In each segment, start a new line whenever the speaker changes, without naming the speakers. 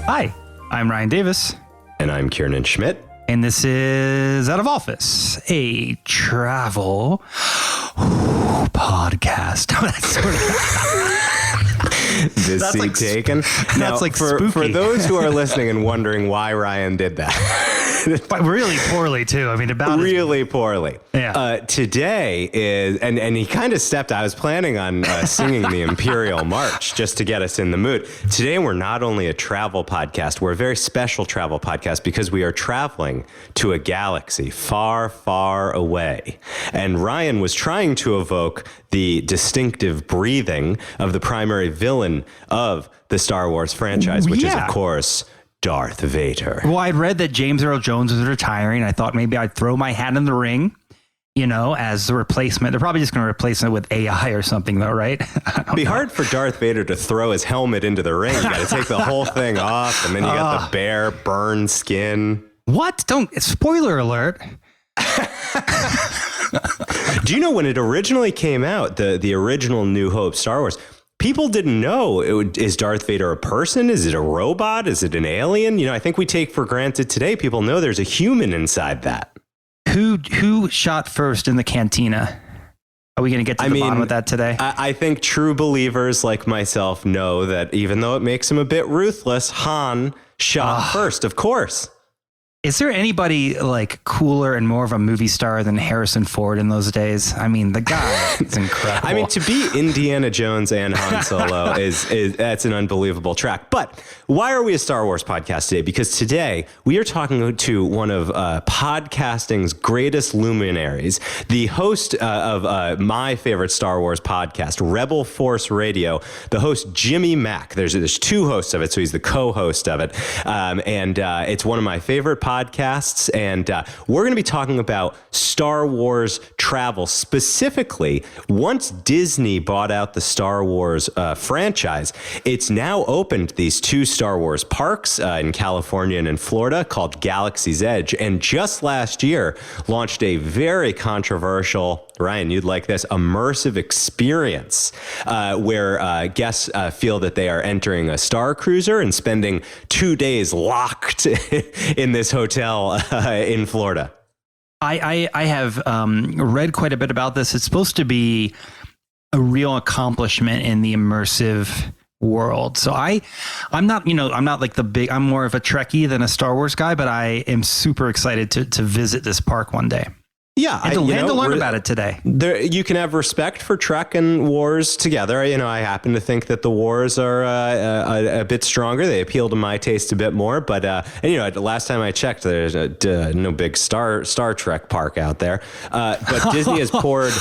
Hi, I'm Ryan Davis.
And I'm Kiernan Schmidt.
And this is Out of Office, a travel podcast.
This seat
like,
taken.
That's like spooky.
For those who are listening and wondering why Ryan did that.
But really poorly, too. I mean, about
really poorly.
Yeah.
Today is, and he kind of stepped, I was planning on singing the Imperial March just to get us in the mood. Today, we're not only a travel podcast, we're a very special travel podcast because we are traveling to a galaxy far, far away. And Ryan was trying to evoke the distinctive breathing of the primary villain of the Star Wars franchise, which is, of course, Darth Vader.
Well, I'd read that James Earl Jones was retiring. I thought maybe I'd throw my hat in the ring, you know, as the replacement. They're probably just going to replace it with AI or something, though, right?
It'd be hard for Darth Vader to throw his helmet into the ring. You got to take the whole thing off, and then you got the bare, burned skin.
What? Spoiler alert.
Do you know when it originally came out, the original New Hope Star Wars, people didn't know, is Darth Vader a person? Is it a robot? Is it an alien? You know, I think we take for granted today, people know there's a human inside that.
Who shot first in the cantina? Are we going to get to the bottom of that today?
I think true believers like myself know that even though it makes him a bit ruthless, Han shot first, of course.
Is there anybody like cooler and more of a movie star than Harrison Ford in those days? I mean, the guy is incredible.
I mean, to be Indiana Jones and Han Solo is that's an unbelievable track. But why are we a Star Wars podcast today? Because today we are talking to one of podcasting's greatest luminaries, the host of my favorite Star Wars podcast, Rebel Force Radio, the host Jimmy Mack. There's two hosts of it, so he's the co-host of it, and it's one of my favorite podcasts, and we're going to be talking about Star Wars travel. Specifically, once Disney bought out the Star Wars franchise, it's now opened these two Star Wars parks in California and in Florida called Galaxy's Edge, and just last year launched a very controversial, Ryan, you'd like this, immersive experience where guests feel that they are entering a Starcruiser and spending 2 days locked in this hotel in Florida.
I have read quite a bit about this. It's supposed to be a real accomplishment in the immersive world. So I'm not like I'm more of a Trekkie than a Star Wars guy, but I am super excited to visit this park one day.
Yeah,
and to learn about it today.
You can have respect for Trek and Wars together. You know, I happen to think that the Wars are a bit stronger. They appeal to my taste a bit more. But and, you know, last time I checked, there's no big Star Trek park out there. But Disney has poured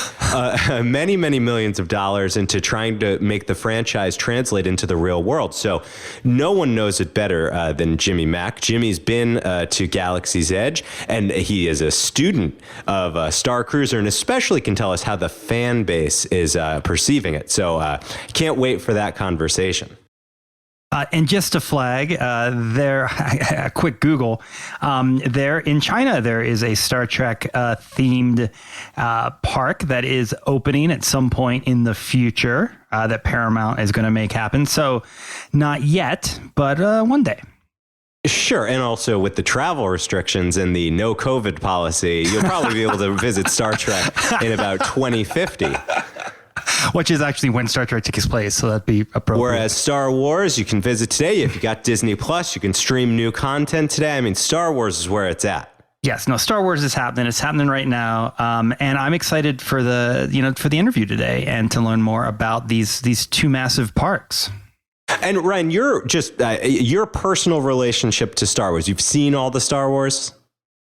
many millions of dollars into trying to make the franchise translate into the real world. So no one knows it better than Jimmy Mack. Jimmy's been to Galaxy's Edge, and he is a student of Starcruiser, and especially can tell us how the fan base is perceiving it. So can't wait for that conversation.
And just to flag, a quick Google, there in China, there is a Star Trek themed park that is opening at some point in the future that Paramount is going to make happen. So not yet, but one day.
Sure. And also with the travel restrictions and the no COVID policy, you'll probably be able to visit Star Trek in about 2050.
Which is actually when Star Trek takes place, so that'd be appropriate.
Whereas Star Wars, you can visit today. If you got Disney Plus, you can stream new content today. I mean, Star Wars is where it's at.
Yes, no, Star Wars is happening. It's happening right now, and I'm excited for the interview today and to learn more about these two massive parks.
And Ryan, you're just your personal relationship to Star Wars. You've seen all the Star Wars?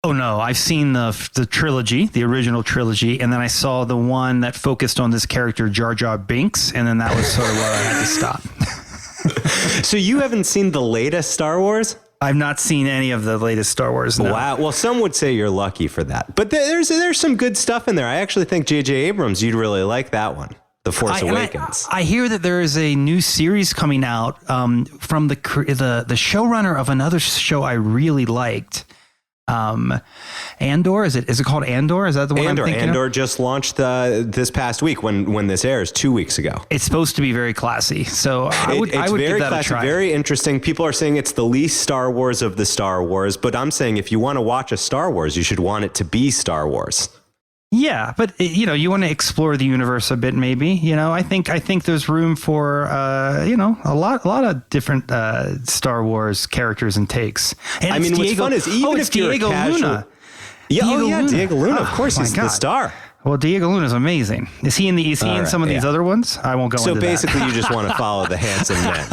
Oh no, I've seen the trilogy, the original trilogy, and then I saw the one that focused on this character Jar Jar Binks, and then that was sort of where I had to stop.
So you haven't seen the latest Star Wars?
I've not seen any of the latest Star Wars. No.
Wow. Well, some would say you're lucky for that, but there's some good stuff in there. I actually think J.J. Abrams, you'd really like that one. The Force Awakens.
I hear that there is a new series coming out from the showrunner of another show I really liked. Andor. Is it called Andor? Is that the one I'm thinking
Andor
of?
just launched this past week when this airs 2 weeks ago.
It's supposed to be very classy. So I would
very
give that
classy,
a try.
very interesting. People are saying it's the least Star Wars of the Star Wars, but I'm saying if you want to watch a Star Wars, you should want it to be Star Wars.
Yeah, but you want to explore the universe a bit, maybe. I think there's room for a lot of different Star Wars characters and takes. And
what's fun is even if you're
Diego
a casual,
Luna.
Diego Luna, of course, he's the star.
Well, Diego Luna is amazing. Is he in some of these other ones? I won't go into that.
So basically, you just want to follow the handsome men.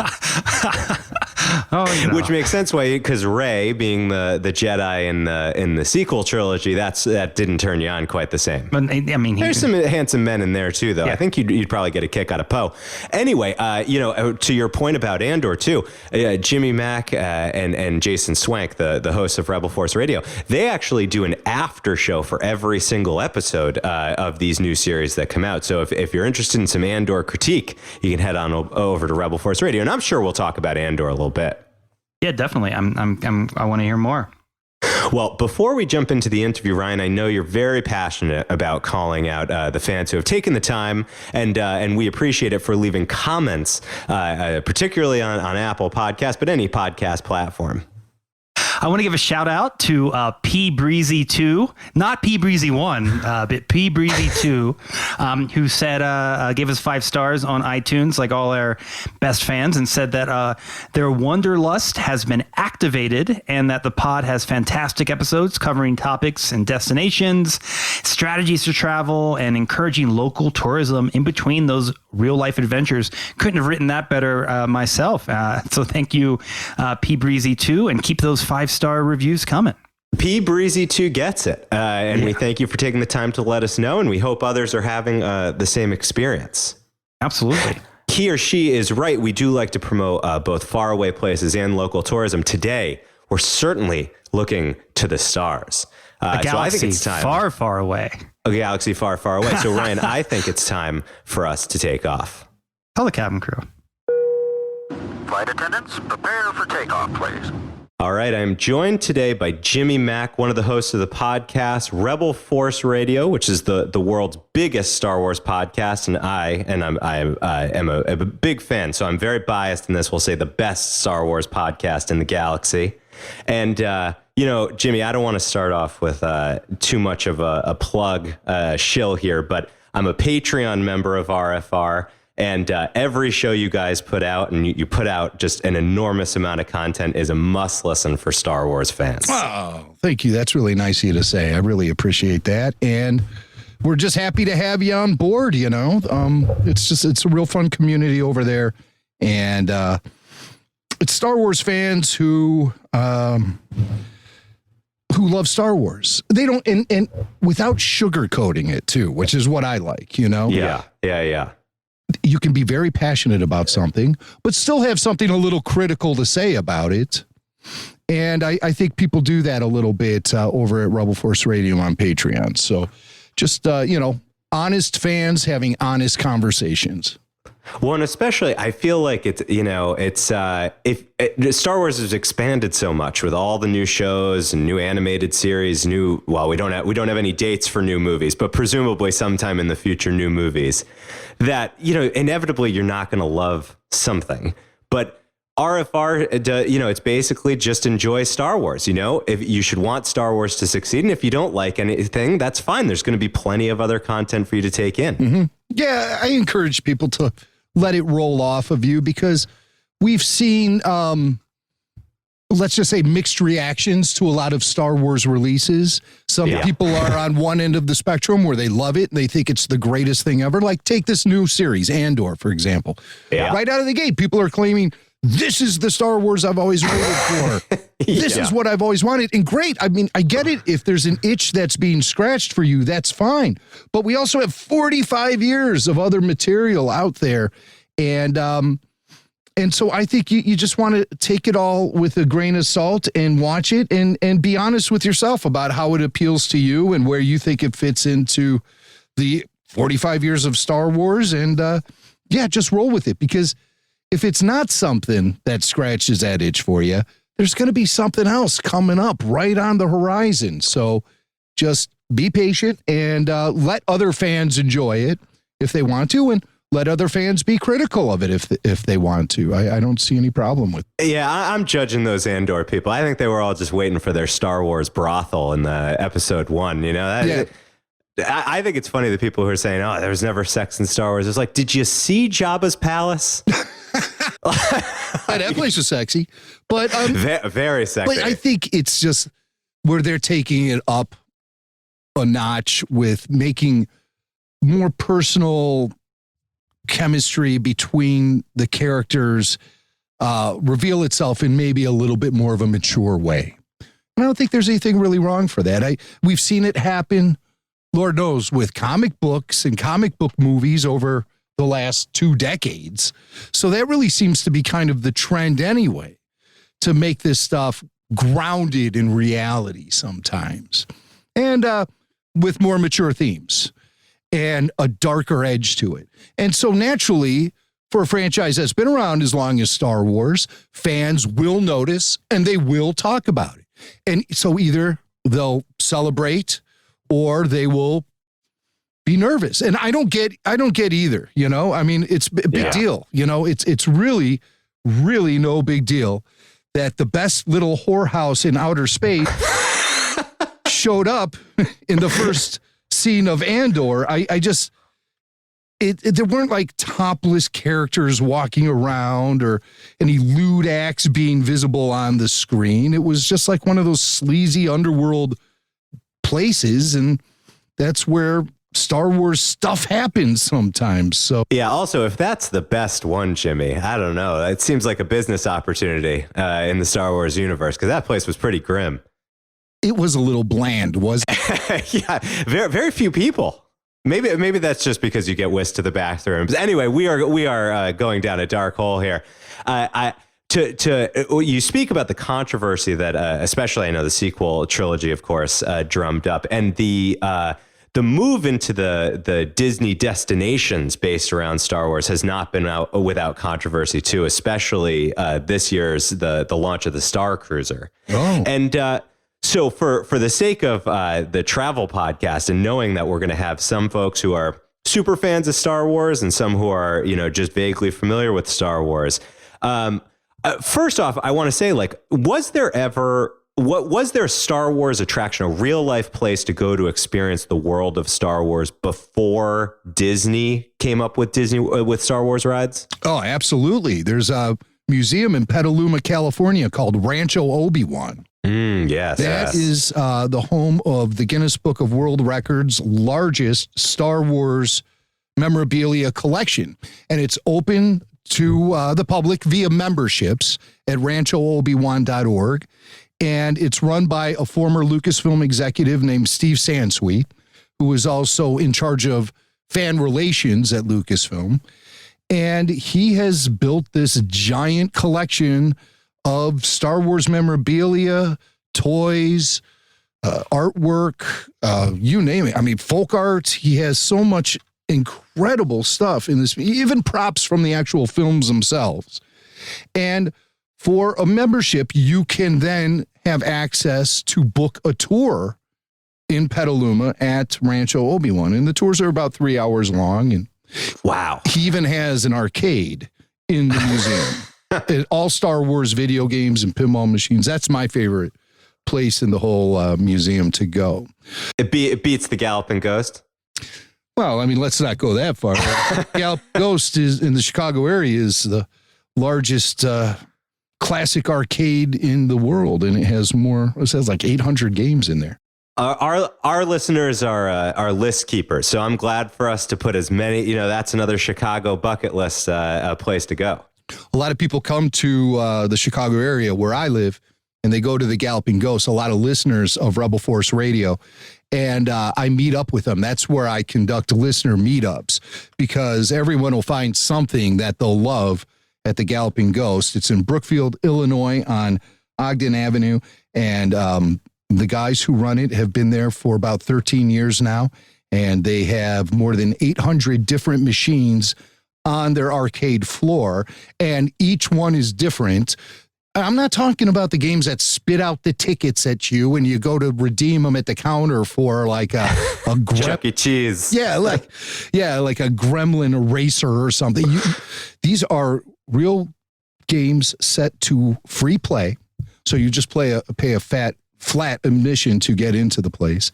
Which makes sense, because Rey, being the Jedi in the sequel trilogy, that didn't turn you on quite the same.
But
there's some handsome men in there too, though. Yeah. I think you'd probably get a kick out of Poe. Anyway, to your point about Andor too, Jimmy Mack and Jason Swank, the hosts of Rebel Force Radio, they actually do an after show for every single episode of these new series that come out. So if you're interested in some Andor critique, you can head on over to Rebel Force Radio, and I'm sure we'll talk about Andor a little bit.
Yeah, definitely. I want to hear more.
Well, before we jump into the interview, Ryan, I know you're very passionate about calling out the fans who have taken the time, and we appreciate it for leaving comments, particularly on Apple Podcasts, but any podcast platform.
I want to give a shout out to P Breezy 2, not P Breezy 1, but P Breezy 2, who said gave us 5 stars on iTunes, like all our best fans, and said that their wanderlust has been activated and that the pod has fantastic episodes covering topics and destinations, strategies to travel, and encouraging local tourism in between those real life adventures. Couldn't have written that better myself. So thank you, P Breezy 2, and keep those 5-star reviews coming.
P Breezy 2 gets it. And we thank you for taking the time to let us know. And we hope others are having the same experience.
Absolutely.
He or she is right. We do like to promote both faraway places and local tourism. Today, we're certainly looking to the stars.
A galaxy
so I think it's time.
Far, far away.
A galaxy far, far away. So Ryan, I think it's time for us to take off.
Tell the cabin crew.
Flight attendants, prepare for takeoff, please.
All right, I'm joined today by Jimmy Mack, one of the hosts of the podcast Rebel Force Radio, which is the world's biggest Star Wars podcast, and I am a big fan, so I'm very biased in this. We'll say the best Star Wars podcast in the galaxy. And Jimmy, I don't want to start off with too much of a plug shill here, but I'm a Patreon member of RFR. And every show you guys put out, and you put out just an enormous amount of content, is a must listen for Star Wars fans.
Oh, thank you. That's really nice of you to say. I really appreciate that. And we're just happy to have you on board, It's a real fun community over there. And it's Star Wars fans who love Star Wars. They don't, and without sugarcoating it too, which is what I like,
Yeah.
You can be very passionate about something, but still have something a little critical to say about it. And I think people do that a little bit over at Rebel Force Radio on Patreon. So just, honest fans having honest conversations.
Well, and especially, I feel like Star Wars has expanded so much with all the new shows and new animated series, we don't have any dates for new movies, but presumably sometime in the future, new movies that, inevitably you're not going to love something, but RFR, it's basically just enjoy Star Wars. If you should want Star Wars to succeed, and if you don't like anything, that's fine. There's going to be plenty of other content for you to take in.
Mm-hmm. Yeah, I encourage people to let it roll off of you, because we've seen, let's just say, mixed reactions to a lot of Star Wars releases. Some people are on one end of the spectrum where they love it and they think it's the greatest thing ever. Like, take this new series, Andor, for example. Yeah. Right out of the gate, people are claiming, this is the Star Wars I've always waited for. This is what I've always wanted. And great. I mean, I get it. If there's an itch that's being scratched for you, that's fine. But we also have 45 years of other material out there. And so I think you just want to take it all with a grain of salt and watch it and be honest with yourself about how it appeals to you and where you think it fits into the 45 years of Star Wars. And just roll with it, because if it's not something that scratches that itch for you, there's going to be something else coming up right on the horizon. So just be patient and let other fans enjoy it if they want to, and let other fans be critical of it if they want to. I don't see any problem with it.
Yeah, I'm judging those Andor people. I think they were all just waiting for their Star Wars brothel in the episode 1. You know,
Yeah.
I think it's funny the people who are saying, "Oh, there was never sex in Star Wars." It's like, did you see Jabba's palace?
That place was sexy, but
Very sexy.
but I think it's just where they're taking it up a notch with making more personal chemistry between the characters reveal itself in maybe a little bit more of a mature way. And I don't think there's anything really wrong for that. We've seen it happen, Lord knows, with comic books and comic book movies over the last 2 decades. So that really seems to be kind of the trend anyway, to make this stuff grounded in reality sometimes. And with more mature themes and a darker edge to it. And so naturally, for a franchise that's been around as long as Star Wars, fans will notice and they will talk about it. And so either they'll celebrate or they will be nervous. And I don't get either, you know? I mean, it's a big deal. You know, it's really, really no big deal that the best little whorehouse in outer space showed up in the first scene of Andor. There weren't like topless characters walking around or any lewd acts being visible on the screen. It was just like one of those sleazy underworld places, and that's where Star Wars stuff happens sometimes. So
yeah, also, if that's the best one, Jimmy, I don't know. It seems like a business opportunity in the Star Wars universe, because that place was pretty grim.
it was a little bland, wasn't it?
Yeah, very few people. Maybe that's just because you get whisked to the bathrooms. Anyway, we are going down a dark hole here. You speak about the controversy that, especially I know the sequel trilogy, of course, drummed up, and the move into the Disney destinations based around Star Wars has not been without controversy too, especially this year's the launch of the Starcruiser.
Oh.
And so for the sake of the travel podcast, and knowing that we're going to have some folks who are super fans of Star Wars and some who are, just vaguely familiar with Star Wars. First off, I want to say, was there a Star Wars attraction, a real life place to go to experience the world of Star Wars before Disney came up with Star Wars rides? Oh,
absolutely. There's a museum in Petaluma, California called Rancho Obi-Wan.
Yes.
That is the home of the Guinness Book of World Records largest Star Wars memorabilia collection. And it's open to the public via memberships at ranchoobiwan.org. And it's run by a former Lucasfilm executive named Steve Sansweet, who is also in charge of fan relations at Lucasfilm. And he has built this giant collection of Star Wars memorabilia, toys, artwork, you name it. I mean, folk art. He has so much incredible stuff in this, even props from the actual films themselves. And for a membership, you can then have access to book a tour in Petaluma at Rancho Obi-Wan. And the tours are about 3 hours long. And
wow.
He even has an arcade in the museum. All Star Wars video games and pinball machines. That's my favorite place in the whole museum to go.
It beats the Galloping Ghost?
Well, I mean, let's not go that far. Galloping Ghost is in the Chicago area is the largest classic arcade in the world, and it has like 800 games in there.
Our listeners are list keepers, so I'm glad for us to put as many. That's another Chicago bucket list place to go.
A lot of people come to the Chicago area where I live, and they go to the Galloping Ghost. A lot of listeners of Rebel Force Radio, and I meet up with them. That's where I conduct listener meetups, because everyone will find something that they'll love at the Galloping Ghost. It's in Brookfield, Illinois on Ogden Avenue. And the guys who run it have been there for about 13 years now. And they have more than 800 different machines on their arcade floor. And each one is different. I'm not talking about the games that spit out the tickets at you when you go to redeem them at the counter for like a
Chuck E. Cheese.
Yeah, like a gremlin eraser or something. These are real games set to free play. So you just pay a flat admission to get into the place.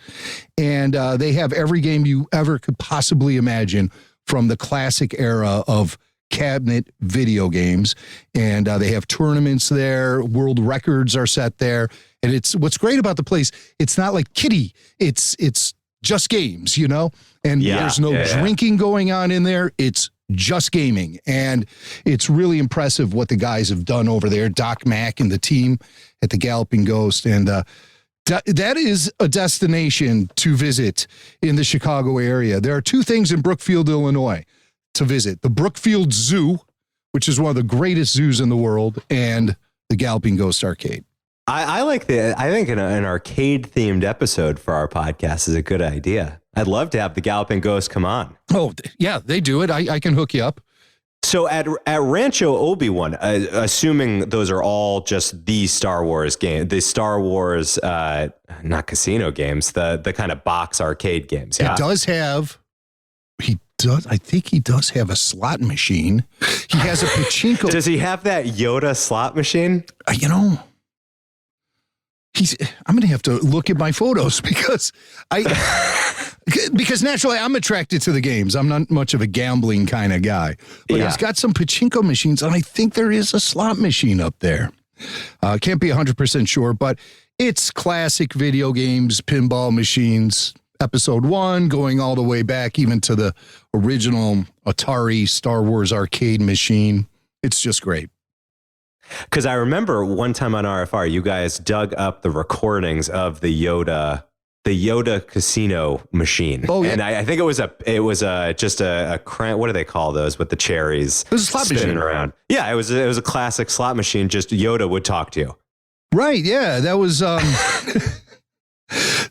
And they have every game you ever could possibly imagine from the classic era of cabinet video games. And they have tournaments there. World records are set there. And it's what's great about the place. It's not like kiddie. It's just games, you know, and there's no drinking going on in there. It's just gaming. And it's really impressive what the guys have done over there. Doc Mack and the team at the Galloping Ghost. And that is a destination to visit in the Chicago area. There are two things in Brookfield, Illinois to visit: the Brookfield Zoo, which is one of the greatest zoos in the world, and the Galloping Ghost Arcade.
I think an arcade themed episode for our podcast is a good idea. I'd love to have the Galloping Ghost come on.
Oh, yeah, they do it. I can hook you up.
So at Rancho Obi-Wan, assuming those are all just the Star Wars game, the Star Wars, not casino games, the kind of box arcade games. Yeah?
It does have, I think he does have a slot machine. He has a pachinko.
Does he have that Yoda slot machine?
You know, I'm going to have to look at my photos because naturally I'm attracted to the games. I'm not much of a gambling kind of guy, but he's got some pachinko machines, and I think there is a slot machine up there. Can't be 100% sure, but it's classic video games, pinball machines, episode 1, going all the way back even to the original Atari Star Wars arcade machine. It's just great.
Because I remember one time on RFR, you guys dug up the recordings of the Yoda casino machine. Oh, yeah. And I think it was just a crank. What do they call those with the cherries?
It was a slot machine
around. Yeah, it was a classic slot machine. Just Yoda would talk to you.
Right. Yeah, that was.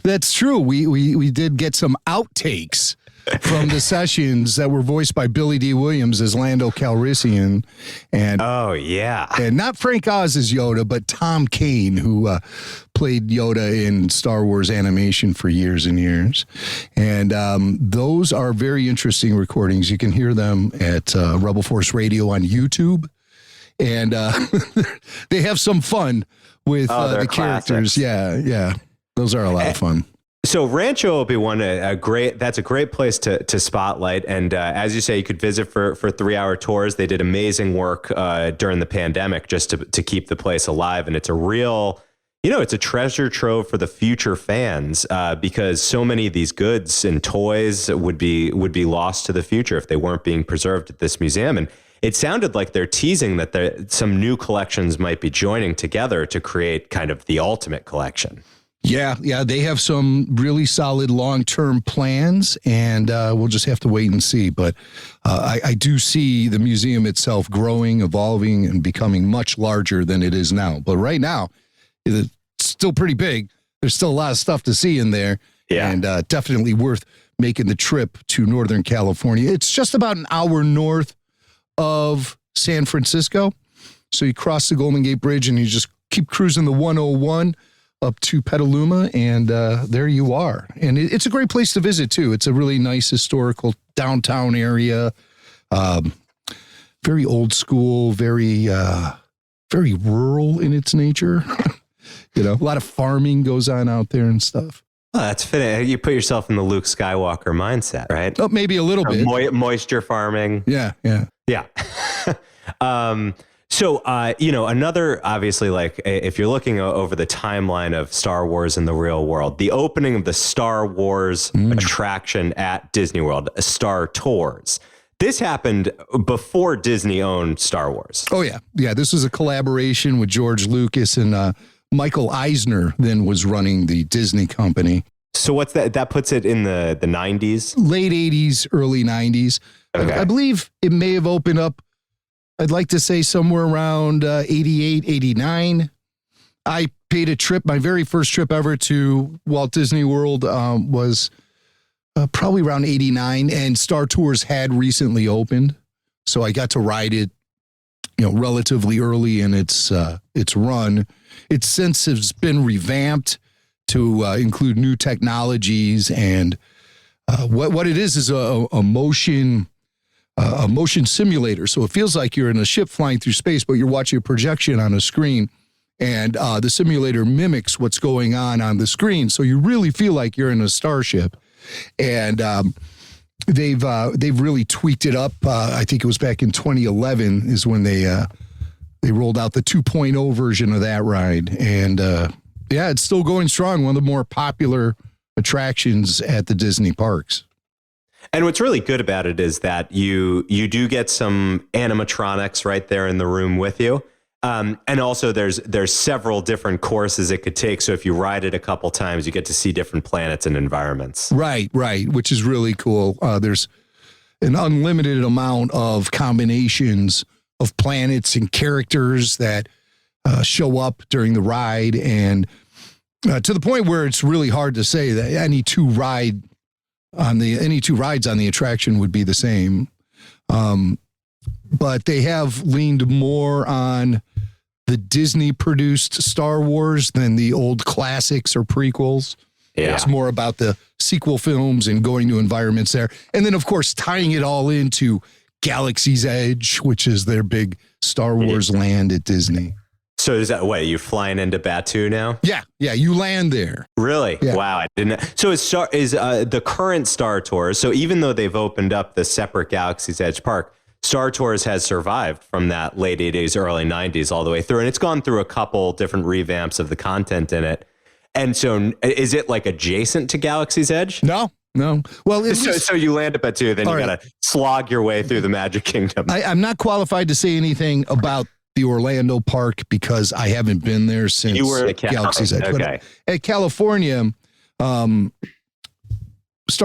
That's true. We did get some outtakes from the sessions that were voiced by Billy D. Williams as Lando Calrissian, and and not Frank Oz as Yoda, but Tom Kane, who played Yoda in Star Wars animation for years and years. And those are very interesting recordings. You can hear them at Rebel Force Radio on YouTube, and they have some fun with the characters. Yeah. Those are a lot of fun.
So Rancho Obi-Wan, that's a great place to spotlight. And as you say, you could visit for 3-hour tours. They did amazing work during the pandemic just to keep the place alive. And it's a real, it's a treasure trove for the future fans because so many of these goods and toys would be lost to the future if they weren't being preserved at this museum. And it sounded like they're teasing that some new collections might be joining together to create kind of the ultimate collection.
Yeah, they have some really solid long-term plans, and we'll just have to wait and see. But I do see the museum itself growing, evolving, and becoming much larger than it is now. But right now, it's still pretty big. There's still a lot of stuff to see in there, and definitely worth making the trip to Northern California. It's just about an hour north of San Francisco. So you cross the Golden Gate Bridge, and you just keep cruising the 101 up to Petaluma, and there you are. And it's a great place to visit, too. It's a really nice historical downtown area, very old school, very rural in its nature. A lot of farming goes on out there and stuff.
Oh, that's fitting. You put yourself in the Luke Skywalker mindset, right?
Oh, maybe a little bit.
Moisture farming.
Yeah.
So, another, obviously, like if you're looking over the timeline of Star Wars in the real world, the opening of the Star Wars attraction at Disney World, Star Tours, this happened before Disney owned Star Wars.
Oh, yeah. Yeah, this was a collaboration with George Lucas, and Michael Eisner then was running the Disney company.
So what's that? That puts it in the 90s?
Late 80s, early 90s. Okay. I believe it may have opened up, I'd like to say somewhere around 88, 89. I paid a trip. My very first trip ever to Walt Disney World was probably around 89, and Star Tours had recently opened. So I got to ride it relatively early in its run. Its since has been revamped to include new technologies, and what it is a motion simulator. So it feels like you're in a ship flying through space, but you're watching a projection on a screen, and the simulator mimics what's going on the screen. So you really feel like you're in a starship, and they've really tweaked it up. I think it was back in 2011 is when they rolled out the 2.0 version of that ride, and it's still going strong. One of the more popular attractions at the Disney parks.
And what's really good about it is that you do get some animatronics right there in the room with you. And also there's several different courses it could take. So if you ride it a couple times, you get to see different planets and environments.
Right, which is really cool. There's an unlimited amount of combinations of planets and characters that show up during the ride, and to the point where it's really hard to say that any two rides on the attraction would be the same. But they have leaned more on the Disney produced Star Wars than the old classics or prequels.
Yeah.
It's more about the sequel films and going to environments there. And then, of course, tying it all into Galaxy's Edge, which is their big Star Wars land at Disney.
So is that you flying into Batuu now?
Yeah, you land there.
Really?
Yeah.
Wow, I didn't. So is the current Star Tours? So even though they've opened up the separate Galaxy's Edge park, Star Tours has survived from that late 80s, early 90s all the way through, and it's gone through a couple different revamps of the content in it. And so, is it like adjacent to Galaxy's Edge?
No. Well,
so you land at Batuu, then you got to slog your way through the Magic Kingdom. I'm
not qualified to say anything about the Orlando park because I haven't been there since
you were at
Galaxy's Edge.
Okay.
But at California, Star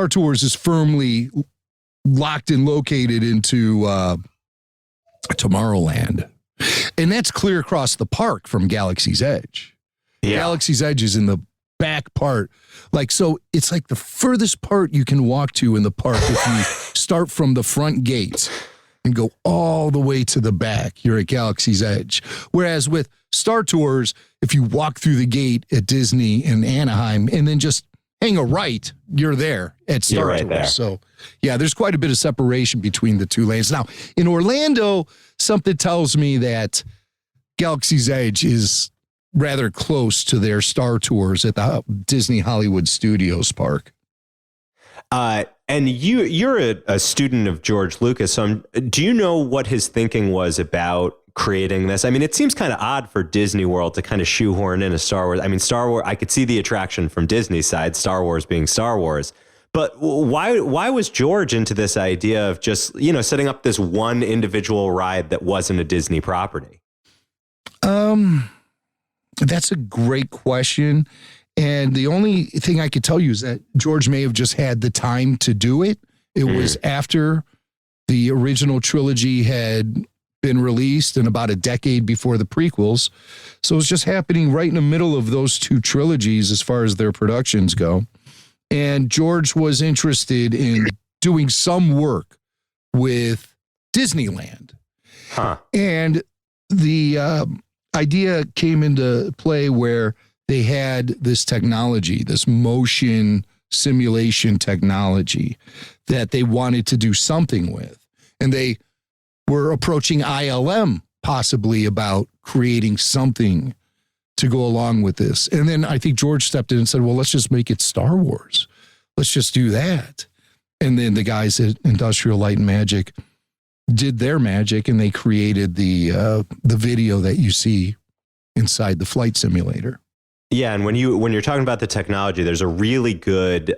Tours is firmly locked and located into Tomorrowland. And that's clear across the park from Galaxy's Edge. Yeah. Galaxy's Edge is in the back part. So it's like the furthest part you can walk to in the park if you start from the front gates and go all the way to the back, you're at Galaxy's Edge. Whereas with Star Tours, if you walk through the gate at Disney in Anaheim and then just hang a right, you're there at Star Tours. There. So, there's quite a bit of separation between the two lanes. Now, in Orlando, something tells me that Galaxy's Edge is rather close to their Star Tours at the Disney Hollywood Studios park.
And you're a student of George Lucas. So do you know what his thinking was about creating this? I mean, it seems kind of odd for Disney World to kind of shoehorn in a Star Wars. I mean, Star Wars, I could see the attraction from Disney's side, Star Wars being Star Wars. But why was George into this idea of just, setting up this one individual ride that wasn't a Disney property?
That's a great question. And the only thing I could tell you is that George may have just had the time to do it. It was after the original trilogy had been released and about a decade before the prequels. So it was just happening right in the middle of those two trilogies as far as their productions go. And George was interested in doing some work with Disneyland.
Huh.
And the idea came into play where they had this technology, this motion simulation technology that they wanted to do something with. And they were approaching ILM possibly about creating something to go along with this. And then I think George stepped in and said, well, let's just make it Star Wars. Let's just do that. And then the guys at Industrial Light and Magic did their magic, and they created the video that you see inside the flight simulator.
Yeah, and when you're talking about the technology, there's a really good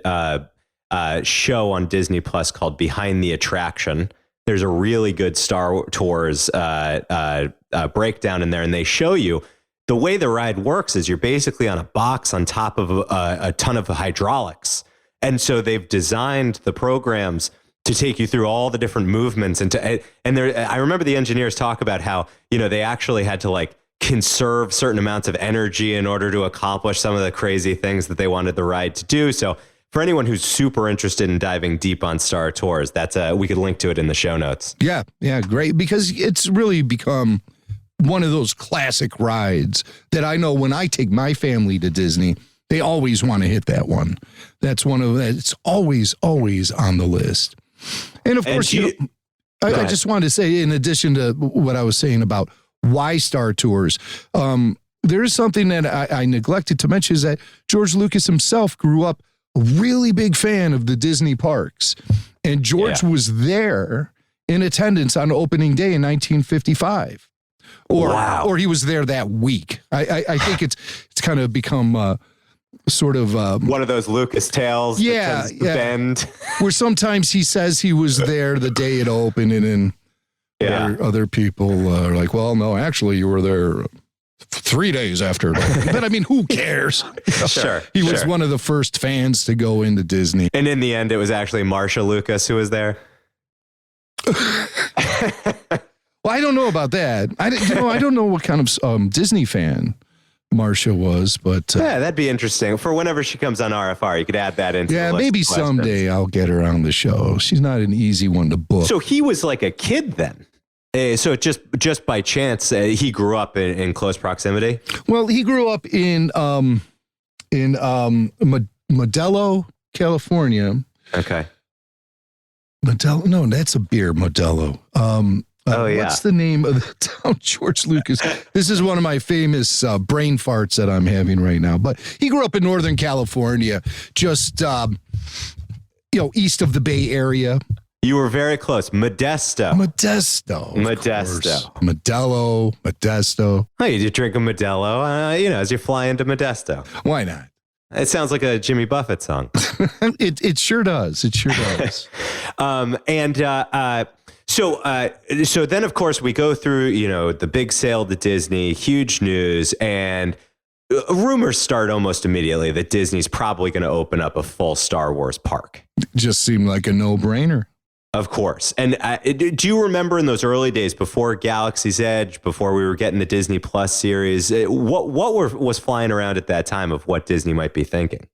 show on Disney Plus called Behind the Attraction. There's a really good Star Tours breakdown in there, and they show you the way the ride works is you're basically on a box on top of a ton of hydraulics. And so they've designed the programs to take you through all the different movements. I remember the engineers talk about how, they actually had to conserve certain amounts of energy in order to accomplish some of the crazy things that they wanted the ride to do. So For anyone who's super interested in diving deep on Star Tours, we could link to it in the show notes.
Yeah, great, because it's really become one of those classic rides that I know when I take my family to Disney, they always want to hit that one. That's it's always on the list. And of course, I just wanted to say, in addition to what I was saying about why Star Tours, there is something that I neglected to mention, is that George Lucas himself grew up a really big fan of the Disney parks. And George was there in attendance on opening day in 1955. Or he was there that week. I think it's kind of become sort of one
of those Lucas tales. Bend.
Where sometimes he says he was there the day it opened, and then other people are like, well, no, actually you were there 3 days after it opened. But I mean, who cares?
Sure.
He was one of the first fans to go into Disney.
And in the end, it was actually Marsha Lucas who was there.
Well, I don't know about that. I don't know what kind of Disney fan Marsha was, but
that'd be interesting for whenever she comes on RFR. You could add that into.
Yeah, maybe someday I'll get her on the show. She's not an easy one to book.
So he was like a kid then. So just by chance, he grew up in close proximity.
Well, he grew up in Modelo, California.
Okay.
Modelo? No, that's a beer. Modelo. What's the name of the town? George Lucas. This is one of my famous brain farts that I'm having right now. But he grew up in Northern California, just east of the Bay Area.
You were very close. Modesto.
Modelo.
Oh, you drink a Modelo, as you fly into Modesto.
Why not?
It sounds like a Jimmy Buffett song.
It sure does. It sure does.
So then, of course, we go through, the big sale to Disney, huge news, and rumors start almost immediately that Disney's probably going to open up a full Star Wars park.
Just seemed like a no-brainer.
Of course. And do you remember in those early days before Galaxy's Edge, before we were getting the Disney Plus series, what was flying around at that time of what Disney might be thinking?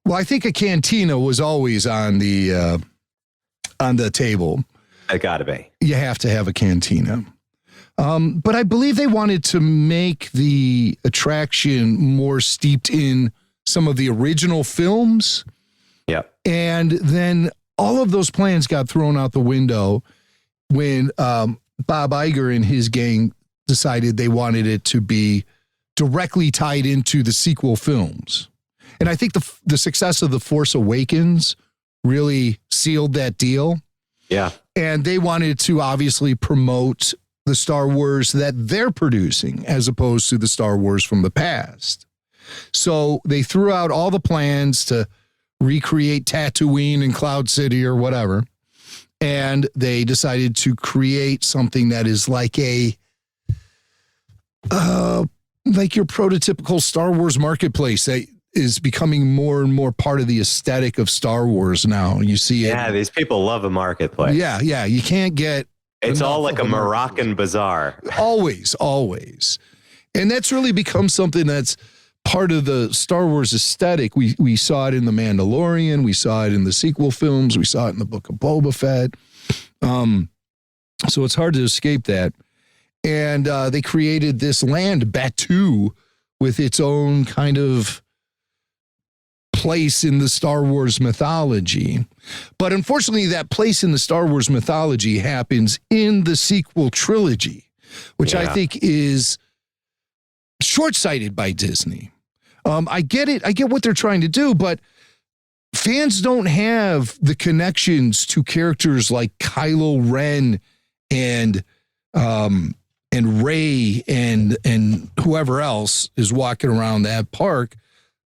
Well, I think a cantina was always on the table.
It got to be.
You have to have a cantina. But I believe they wanted to make the attraction more steeped in some of the original films.
Yep.
And then all of those plans got thrown out the window when Bob Iger and his gang decided they wanted it to be directly tied into the sequel films. And I think the success of The Force Awakens really sealed that deal.
Yeah.
And they wanted to obviously promote the Star Wars that they're producing as opposed to the Star Wars from the past. So they threw out all the plans to recreate Tatooine and Cloud City or whatever. And they decided to create something that is like like your prototypical Star Wars marketplace that is becoming more and more part of the aesthetic of Star Wars now. You see it.
Yeah, these people love a marketplace.
Yeah. You can't get...
It's all like a Moroccan bazaar.
Always. And that's really become something that's part of the Star Wars aesthetic. We saw it in The Mandalorian. We saw it in the sequel films. We saw it in the Book of Boba Fett. So it's hard to escape that. And they created this land, Batuu, with its own kind of place in the Star Wars mythology. But unfortunately, that place in the Star Wars mythology happens in the sequel trilogy, which I think is short-sighted by Disney. I get it. I get what they're trying to do, but fans don't have the connections to characters like Kylo Ren and Rey and whoever else is walking around that park.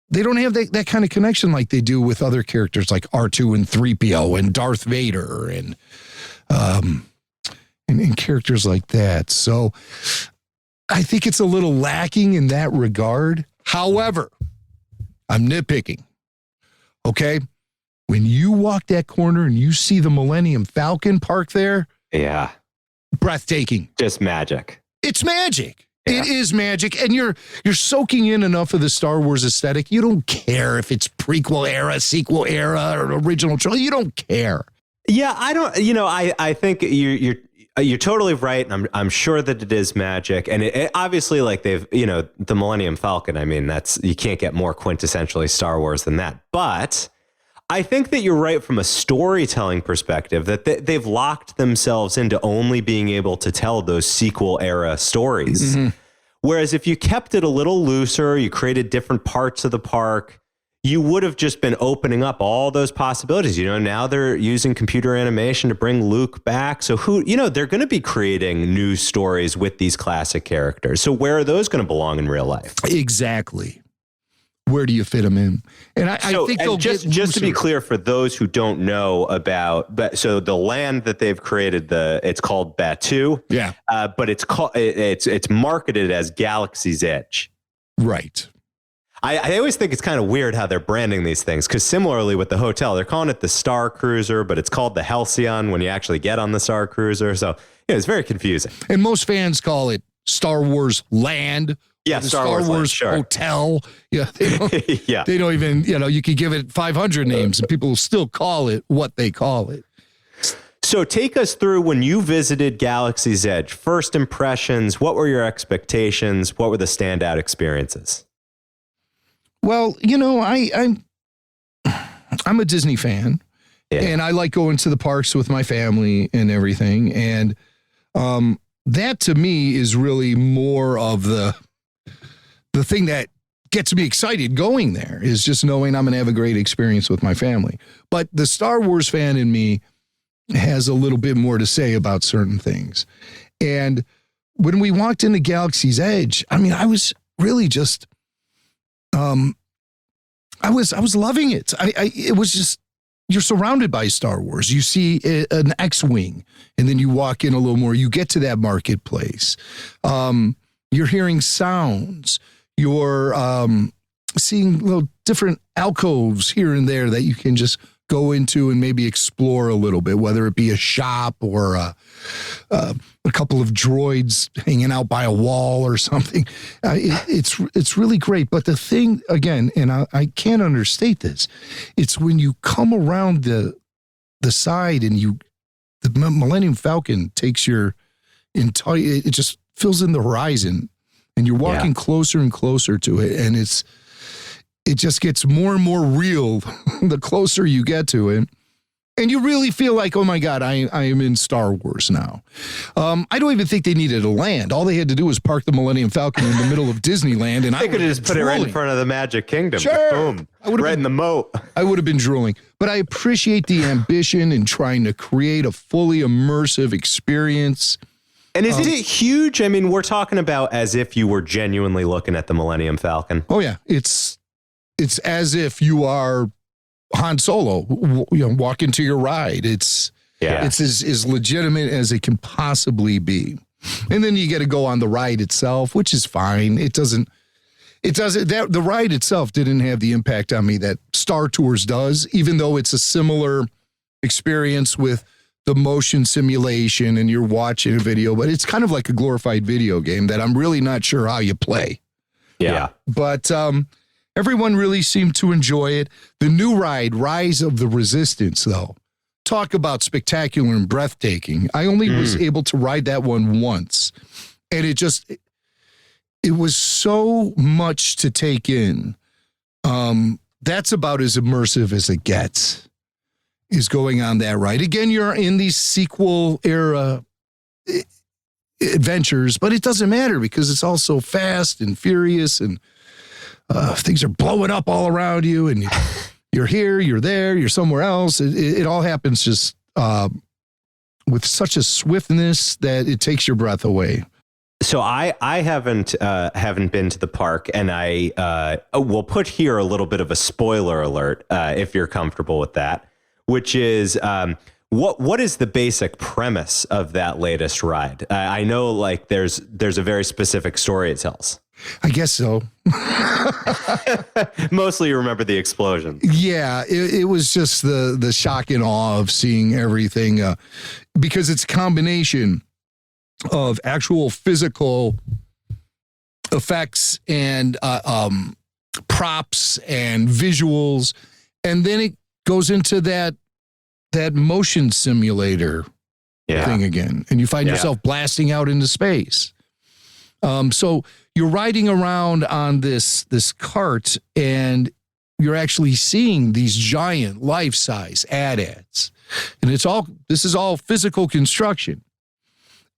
They don't have that kind of connection like they do with other characters like R2 and 3PO and Darth Vader and characters like that. So I think it's a little lacking in that regard. However, I'm nitpicking. Okay? When you walk that corner and you see the Millennium Falcon park there,
yeah,
breathtaking.
Just magic.
It's magic. It is magic, and you're soaking in enough of the Star Wars aesthetic. You don't care if it's prequel era, sequel era, or original trilogy. You don't care.
Yeah, I don't. I think you're totally right. And I'm sure that it is magic, and it obviously, like, they've, the Millennium Falcon. I mean, you can't get more quintessentially Star Wars than that. But I think that you're right from a storytelling perspective, that they've locked themselves into only being able to tell those sequel era stories. Mm-hmm. Whereas if you kept it a little looser, you created different parts of the park, you would have just been opening up all those possibilities. Now they're using computer animation to bring Luke back. So they're going to be creating new stories with these classic characters. So where are those going to belong in real life?
Exactly. Where do you fit them in? And I think they'll
just to be clear for those who don't know about, so the land that they've created, it's called Batuu.
Yeah.
But it's marketed as Galaxy's Edge.
Right.
I always think it's kind of weird how they're branding these things, because similarly with the hotel, they're calling it the Starcruiser, but it's called the Halcyon when you actually get on the Starcruiser. So it's very confusing.
And most fans call it Star Wars Land.
Yeah, Star Wars Land, sure.
Hotel. Yeah, they don't,
yeah.
They don't even, you could give it 500 names and people will still call it what they call it.
So take us through when you visited Galaxy's Edge. First impressions, what were your expectations? What were the standout experiences?
Well, I'm a Disney fan, and I like going to the parks with my family and everything. And that to me is really more of the thing that gets me excited going there, is just knowing I'm going to have a great experience with my family. But the Star Wars fan in me has a little bit more to say about certain things. And when we walked into Galaxy's Edge, I mean, I was really just, I was loving it. It was just, you're surrounded by Star Wars. You see an X-Wing, and then you walk in a little more, you get to that marketplace. You're hearing sounds. You're seeing little different alcoves here and there that you can just go into and maybe explore a little bit, whether it be a shop or a couple of droids hanging out by a wall or something. It's really great. But the thing, again, and I can't understate this, it's when you come around the side and the Millennium Falcon takes your entire, it just fills in the horizon, and you're walking closer and closer to it, and it just gets more and more real the closer you get to it. And you really feel like, oh my God, I am in Star Wars now. I don't even think they needed a land. All they had to do was park the Millennium Falcon in the middle of Disneyland, and
they could have just put it right in front of the Magic Kingdom.
Sure.
Boom. Right in the moat.
I would have been drooling. But I appreciate the ambition in trying to create a fully immersive experience.
And is it huge? I mean, we're talking about as if you were genuinely looking at the Millennium Falcon.
Oh yeah, it's as if you are Han Solo, walk into your ride. It's as legitimate as it can possibly be. And then you get to go on the ride itself, which is fine. The ride itself didn't have the impact on me that Star Tours does, even though it's a similar experience with the motion simulation and you're watching a video, but it's kind of like a glorified video game that I'm really not sure how you play.
Yeah.
But everyone really seemed to enjoy it. The new ride, Rise of the Resistance, though, talk about spectacular and breathtaking. I only was able to ride that one once, and it was so much to take in. That's about as immersive as it gets, is going on that ride. Again, you're in these sequel era adventures, but it doesn't matter because it's all so fast and furious, and things are blowing up all around you, and you're here, you're there, you're somewhere else. It all happens just with such a swiftness that it takes your breath away.
So I haven't been to the park, and I will put here a little bit of a spoiler alert if you're comfortable with that, which is what is the basic premise of that latest ride? I know, like, there's a very specific story it tells.
I guess so.
Mostly you remember the explosion.
Yeah, it was just the shock and awe of seeing everything, because it's a combination of actual physical effects and props and visuals, and then it goes into that motion simulator thing again, and you find yourself blasting out into space. So you're riding around on this cart, and you're actually seeing these giant life-size AT-ATs, and this is all physical construction.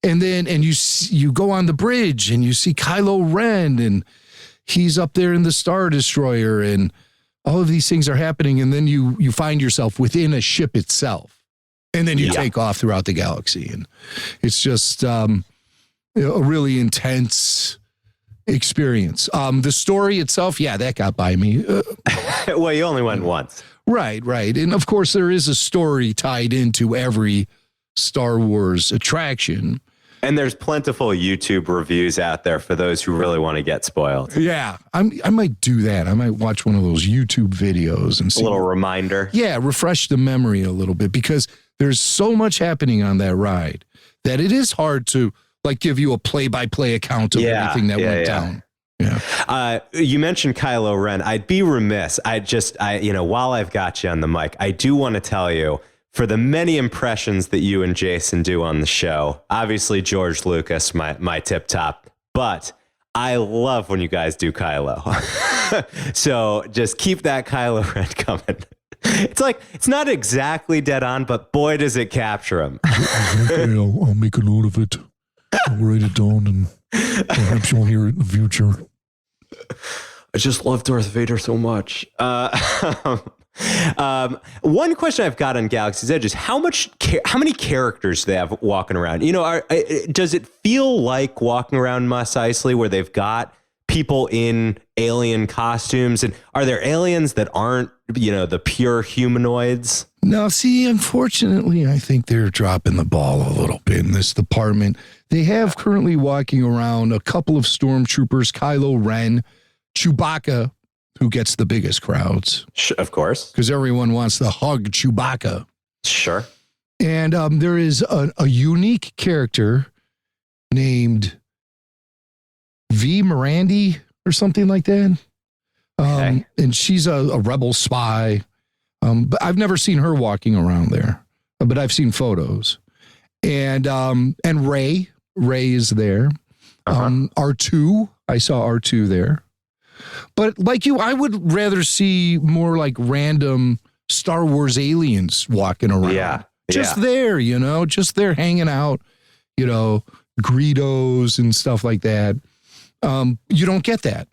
And then you go on the bridge, and you see Kylo Ren, and he's up there in the Star Destroyer, and all of these things are happening, and then you find yourself within a ship itself, and then you take off throughout the galaxy, and it's just a really intense experience. The story itself, that got by me.
Well, you only went once.
Right. And of course, there is a story tied into every Star Wars attraction.
And there's plentiful YouTube reviews out there for those who really want to get spoiled.
Yeah, I might do that. I might watch one of those YouTube videos and see.
A little reminder.
Yeah, refresh the memory a little bit, because there's so much happening on that ride that it is hard to give you a play-by-play account of everything that went down. Yeah.
You mentioned Kylo Ren. I'd be remiss. While I've got you on the mic, I do want to tell you, for the many impressions that you and Jason do on the show, obviously George Lucas, my tip top, but I love when you guys do Kylo. So just keep that Kylo Ren coming. It's not exactly dead on, but boy, does it capture him.
Okay, I'll make a note of it. I'll write it down, and perhaps you'll hear it in the future.
I just love Darth Vader so much. One question I've got on Galaxy's Edge is how many characters they have walking around. Does it feel like walking around Mos Eisley, where they've got people in alien costumes, and are there aliens that aren't the pure humanoids?
No, see, unfortunately, I think they're dropping the ball a little bit in this department. They have currently walking around a couple of stormtroopers, Kylo Ren, Chewbacca, who gets the biggest crowds.
Of course.
Because everyone wants to hug Chewbacca.
Sure.
And there is a unique character named V. Mirandi or something like that.
Okay.
And she's a rebel spy. But I've never seen her walking around there, but I've seen photos. And Rey is there. R2, I saw R2 there. But like you, I would rather see more like random Star Wars aliens walking around.
Yeah.
Just there, just there hanging out, Greedos and stuff like that. You don't get that.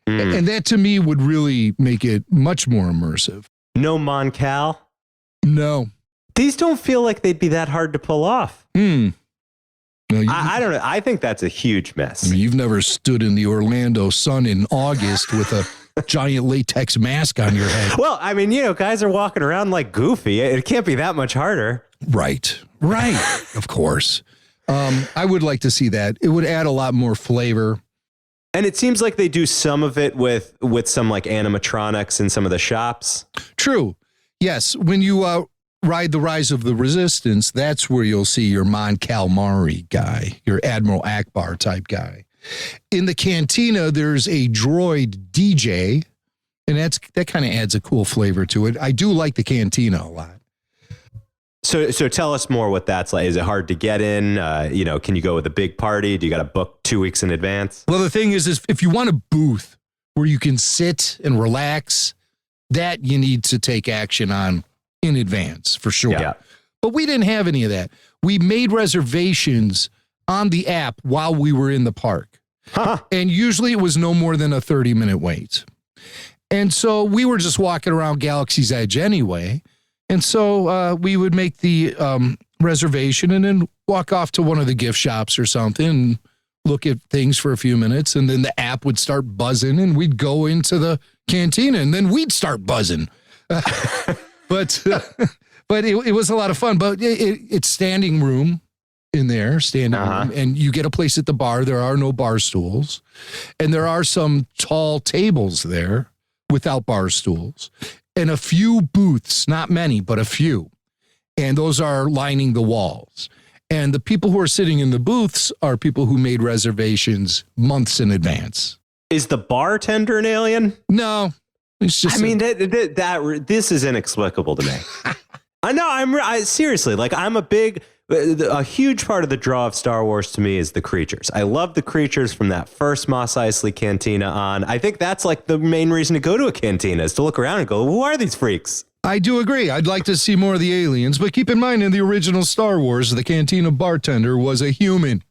And that to me would really make it much more immersive.
No Mon Cal?
No.
These don't feel like they'd be that hard to pull off.
No,
I don't know. I think that's a huge mess.
I mean, you've never stood in the Orlando sun in August with a giant latex mask on your head.
Well, I mean, guys are walking around like Goofy. It can't be that much harder.
Right. Of course. I would like to see that. It would add a lot more flavor.
And it seems like they do some of it with some like animatronics in some of the shops.
True. Yes. When you ride the Rise of the Resistance, that's where you'll see your Mon Calamari guy, your Admiral Akbar type guy. In the cantina, there's a droid DJ, and that kind of adds a cool flavor to it. I do like the cantina a lot.
So tell us more what that's like. Is it hard to get in? Can you go with a big party? Do you got to book 2 weeks in advance?
Well, the thing is if you want a booth where you can sit and relax, that you need to take action on in advance for sure.
Yeah.
But we didn't have any of that. We made reservations on the app while we were in the park.
Huh.
And usually it was no more than a 30-minute wait. And so we were just walking around Galaxy's Edge anyway. And so we would make the reservation and then walk off to one of the gift shops or something and look at things for a few minutes. And then the app would start buzzing and we'd go into the cantina and then we'd start buzzing. But it was a lot of fun. But it's standing room in there, room. And you get a place at the bar. There are no bar stools. And there are some tall tables there without bar stools. And a few booths, not many, but a few. And those are lining the walls. And the people who are sitting in the booths are people who made reservations months in advance.
Is the bartender an alien?
No, it's just.
I mean, this is inexplicable to me. I know. I seriously, like, I'm a huge part of the draw of Star Wars to me is the creatures. I love the creatures from that first Mos Eisley cantina on. I think that's like the main reason to go to a cantina is to look around and go, who are these freaks?
I do agree. I'd like to see more of the aliens, but keep in mind in the original Star Wars, the cantina bartender was a human.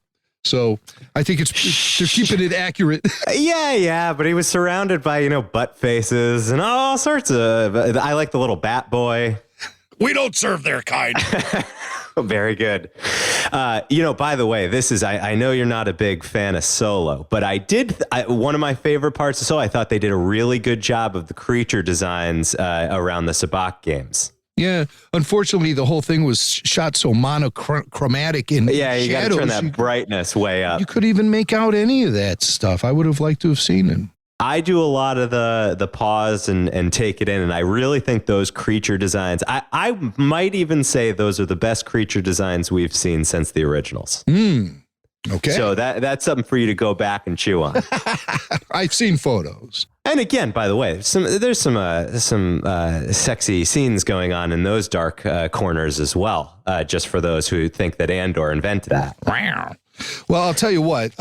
So I think they're keeping it accurate.
Yeah, but he was surrounded by, butt faces and all sorts of. I like the little bat boy.
We don't serve their kind.
Very good. By the way, I know you're not a big fan of Solo, but one of my favorite parts of Solo, I thought they did a really good job of the creature designs around the Sabacc games.
Yeah, unfortunately, the whole thing was shot so monochromatic in
you got to
shadows.
turn that brightness way up.
You couldn't even make out any of that stuff. I would have liked to have seen it.
I do a lot of the pause and take it in, and I really think those creature designs, I might even say those are the best creature designs we've seen since the originals.
Okay.
So that's something for you to go back and chew on.
I've seen photos.
And again, by the way, there's some sexy scenes going on in those dark corners as well, just for those who think that Andor invented that.
Well, I'll tell you what.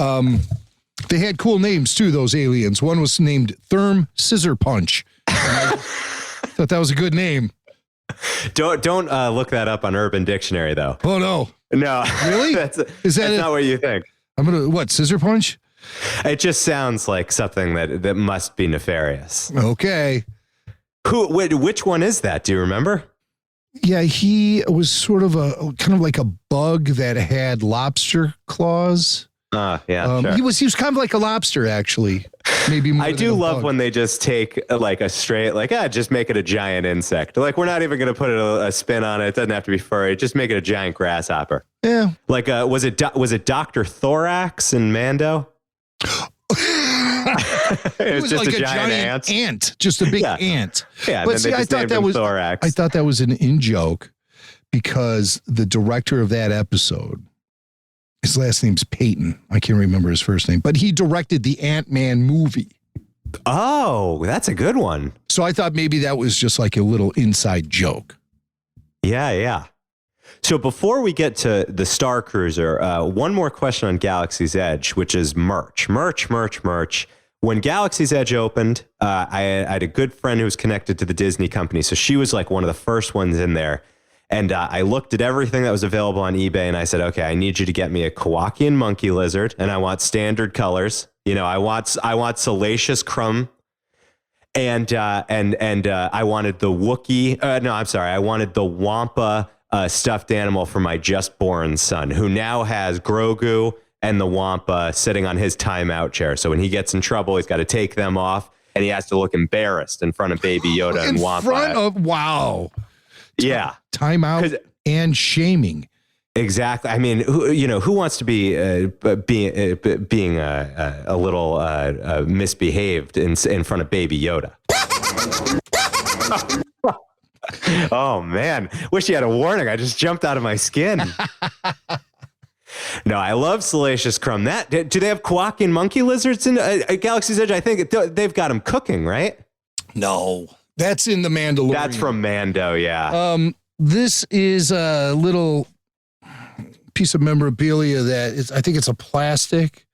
They had cool names, too, those aliens. One was named Therm Scissor Punch. I thought that was a good name.
Don't look that up on Urban Dictionary, though.
Oh, no.
No.
Really?
That's not what you think.
Scissor Punch?
It just sounds like something that must be nefarious.
Okay.
Which one is that? Do you remember?
Yeah, he was sort of kind of like a bug that had lobster claws.
Sure.
He was kind of like a lobster, actually. Maybe more
I
than
do
a
love
bug.
when they just take like a straight, just make it a giant insect. Like, we're not even going to put a spin on it. It doesn't have to be furry. Just make it a giant grasshopper.
Yeah.
Like, was it Dr. Thorax in Mando? It was just
like
a giant
ant, just a big ant.
Yeah,
but see, I thought that was
Thorax.
I thought that was an in joke because the director of that episode, his last name's Peyton. I can't remember his first name, but he directed the Ant-Man movie.
Oh, that's a good one.
So I thought maybe that was just like a little inside joke.
Yeah. So before we get to the Starcruiser, one more question on Galaxy's Edge, which is merch. When Galaxy's Edge opened, I had a good friend who was connected to the Disney company. So she was like one of the first ones in there. And I looked at everything that was available on eBay and I said, okay, I need you to get me a Kowakian Monkey-Lizard and I want standard colors. I want Salacious Crumb and I wanted the Wookiee. I wanted the Wampa stuffed animal for my just born son, who now has Grogu and the Wampa sitting on his timeout chair. So when he gets in trouble, he's got to take them off and he has to look embarrassed in front of Baby Yoda and Wampa.
Wow.
Yeah.
Timeout and shaming.
Exactly. I mean, who wants to be being a little misbehaved in front of Baby Yoda? Oh man, wish you had a warning. I just jumped out of my skin. No, I love Salacious Crumb. Do they have Kowakian Monkey-Lizards in Galaxy's Edge? I think they've got them cooking, right?
No, that's in the Mandalorian.
That's from Mando, yeah.
This is a little piece of memorabilia I think it's a plastic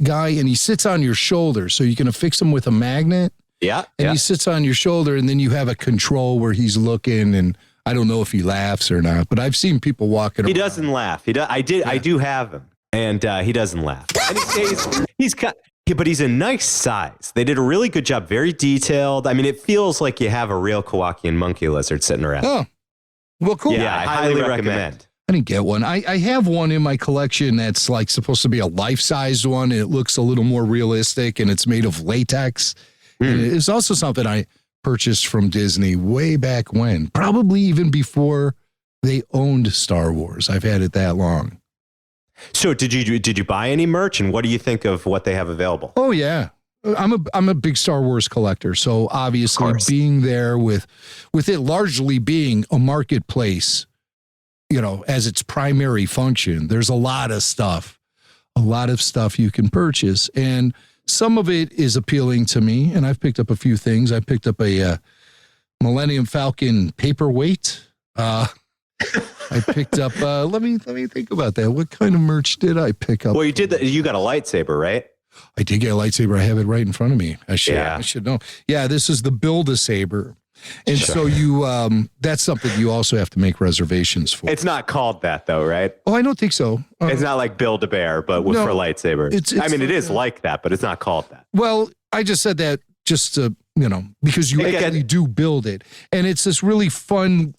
guy, and he sits on your shoulder, so you can affix him with a magnet.
Yeah.
And he sits on your shoulder, and then you have a control where he's looking, and I don't know if he laughs or not, but I've seen people walking around.
He doesn't laugh. I do have him, and he doesn't laugh. And but he's a nice size. They did a really good job, very detailed. I mean, it feels like you have a real Kowakian Monkey-Lizard sitting around.
Oh, well, cool.
Yeah, I highly recommend.
I didn't get one. I have one in my collection that's like supposed to be a life-sized one, and it looks a little more realistic, and it's made of latex. And it's also something I purchased from Disney way back when, probably even before they owned Star Wars. I've had it that long.
So did you buy any merch, and what do you think of what they have available?
Oh yeah. I'm a big Star Wars collector, so obviously being there with it largely being a marketplace as its primary function. There's a lot of stuff you can purchase. And some of it is appealing to me. And I've picked up a few things. I picked up a Millennium Falcon paperweight. I picked up, let me think about that. What kind of merch did I pick up?
Well, you got a lightsaber, right?
I did get a lightsaber. I have it right in front of me. I should know. Yeah, this is the Build-A-Saber. And so that's something you also have to make reservations for.
It's not called that though, right?
Oh, I don't think so.
It's not like Build-A-Bear, but for lightsabers. It is like that, but it's not called that.
Well, I just said that just to, because you actually do build it. And it's this really fun,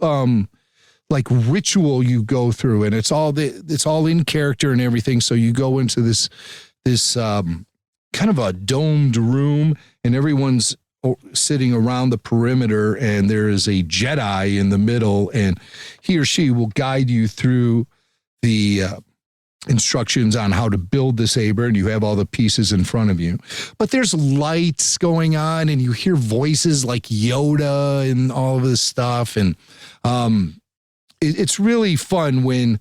like ritual you go through, and it's all in character and everything. So you go into this kind of a domed room, and everyone's sitting around the perimeter, and there is a Jedi in the middle, and he or she will guide you through the instructions on how to build the saber, and you have all the pieces in front of you. But there's lights going on, and you hear voices like Yoda and all of this stuff, and it's really fun when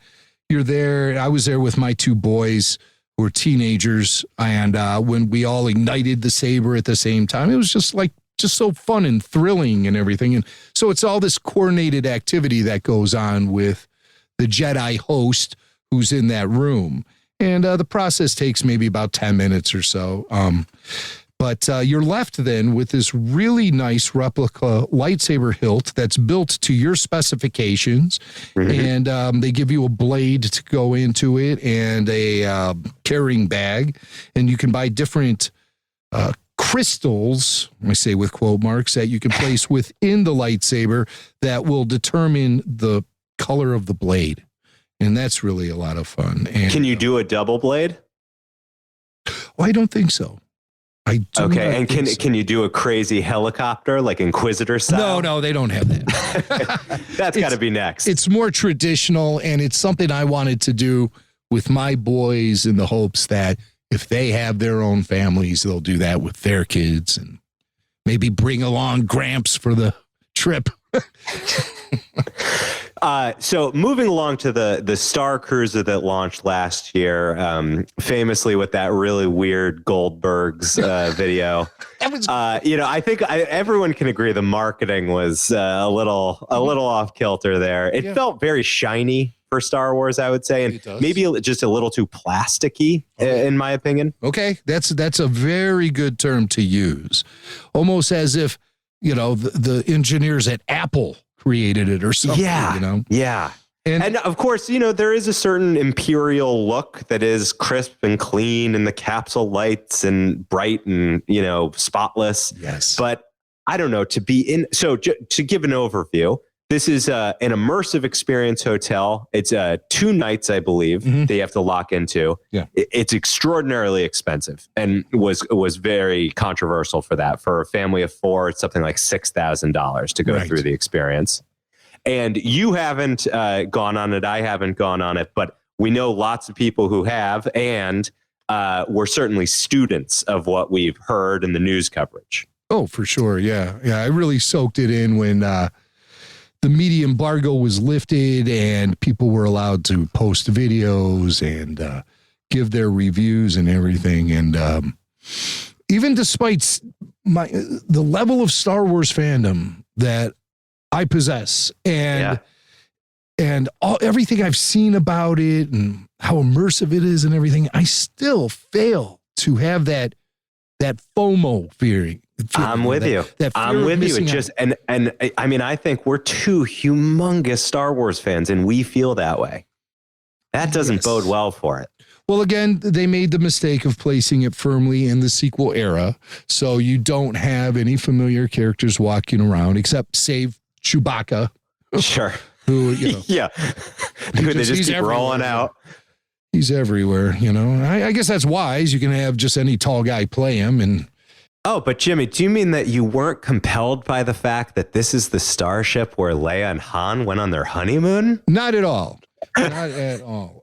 you're there. I was there with my two boys who were teenagers, and when we all ignited the saber at the same time, it was just so fun and thrilling and everything. And so it's all this coordinated activity that goes on with the Jedi host who's in that room. And the process takes maybe about 10 minutes or so. But you're left then with this really nice replica lightsaber hilt that's built to your specifications. Mm-hmm. And they give you a blade to go into it and a carrying bag. And you can buy different crystals, I say with quote marks, that you can place within the lightsaber that will determine the color of the blade. And that's really a lot of fun. And,
can you do a double blade?
I don't think so.
Okay, and can you do a crazy helicopter like Inquisitor style?
No, they don't have that.
That's got to be next.
It's more traditional, and it's something I wanted to do with my boys in the hopes that if they have their own families, they'll do that with their kids and maybe bring along Gramps for the trip.
So moving along to the Starcruiser that launched last year, famously with that really weird Goldberg's video. I think everyone can agree the marketing was a little off kilter there. It felt very shiny for Star Wars, I would say, and maybe just a little too plasticky, in my opinion.
Okay, that's a very good term to use, almost as if the engineers at Apple created it or something.
Yeah. And of course, there is a certain imperial look that is crisp and clean, and the capsule lights and bright and, spotless.
Yes.
But I don't know, to give an overview, this is an immersive experience hotel. It's 2 nights, I believe, that you have to lock into.
Yeah.
It's extraordinarily expensive and was very controversial for that. For a family of 4, it's something like $6,000 to go through the experience. And you haven't gone on it. I haven't gone on it, but we know lots of people who have, and we're certainly students of what we've heard in the news coverage.
Oh, for sure. Yeah. I really soaked it in when the media embargo was lifted and people were allowed to post videos and give their reviews and everything. And even despite the level of Star Wars fandom that I possess and everything I've seen about it and how immersive it is and everything, I still fail to have that FOMO feeling.
I'm with you. I'm with you. It just and I mean, I think we're 2 humongous Star Wars fans, and we feel that way. That doesn't bode well for it.
Well, again, they made the mistake of placing it firmly in the sequel era, so you don't have any familiar characters walking around except save Chewbacca.
Sure.
Who
they just keep rolling out.
He's everywhere. I guess that's wise. You can have just any tall guy play him and.
Oh, but Jimmy, do you mean that you weren't compelled by the fact that this is the starship where Leia and Han went on their honeymoon?
Not at all. Not at all.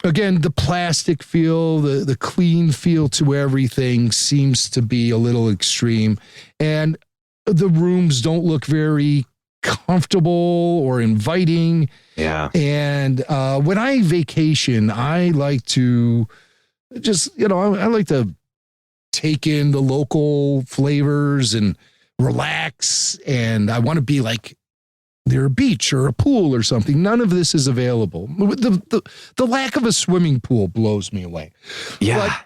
Again, the plastic feel, the clean feel to everything seems to be a little extreme. And the rooms don't look very comfortable or inviting.
Yeah.
And when I vacation, I like to just, I like to take in the local flavors and relax. And I want to be like near a beach or a pool or something. None of this is available. The lack of a swimming pool blows me away.
Yeah.
But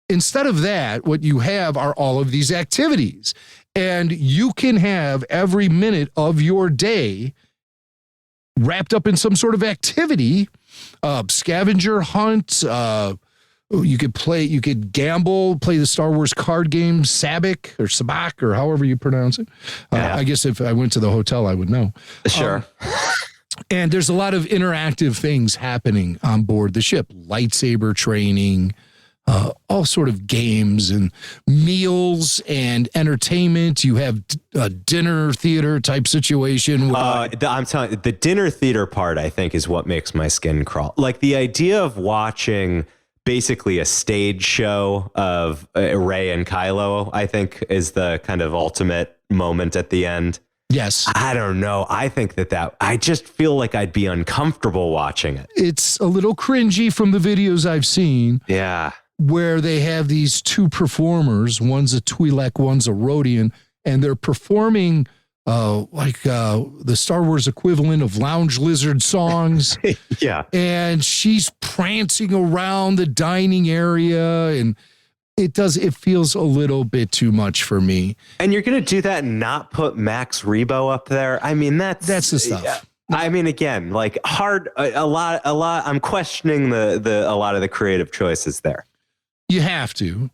instead of that, what you have are all of these activities. And you can have every minute of your day wrapped up in some sort of activity, scavenger hunt. You could gamble, play the Star Wars card game, Sabak or however you pronounce it. I guess if I went to the hotel, I would know.
Sure.
And there's a lot of interactive things happening on board the ship, lightsaber training, all sort of games and meals and entertainment. You have a dinner theater type situation.
I'm telling you, the dinner theater part, I think, is what makes my skin crawl. Like the idea of watching basically a stage show of Rey and Kylo, I think, is the kind of ultimate moment at the end.
Yes.
I don't know. I think that I just feel like I'd be uncomfortable watching it.
It's a little cringy from the videos I've seen.
Yeah.
Where they have these two performers, one's a Twi'lek, one's a Rodian, and they're performing the Star Wars equivalent of Lounge Lizard songs.
Yeah.
And she's prancing around the dining area, and it feels a little bit too much for me.
And you're going to do that and not put Max Rebo up there? I mean, that's
the stuff.
I mean, again, like a lot. I'm questioning a lot of the creative choices there.
You have to.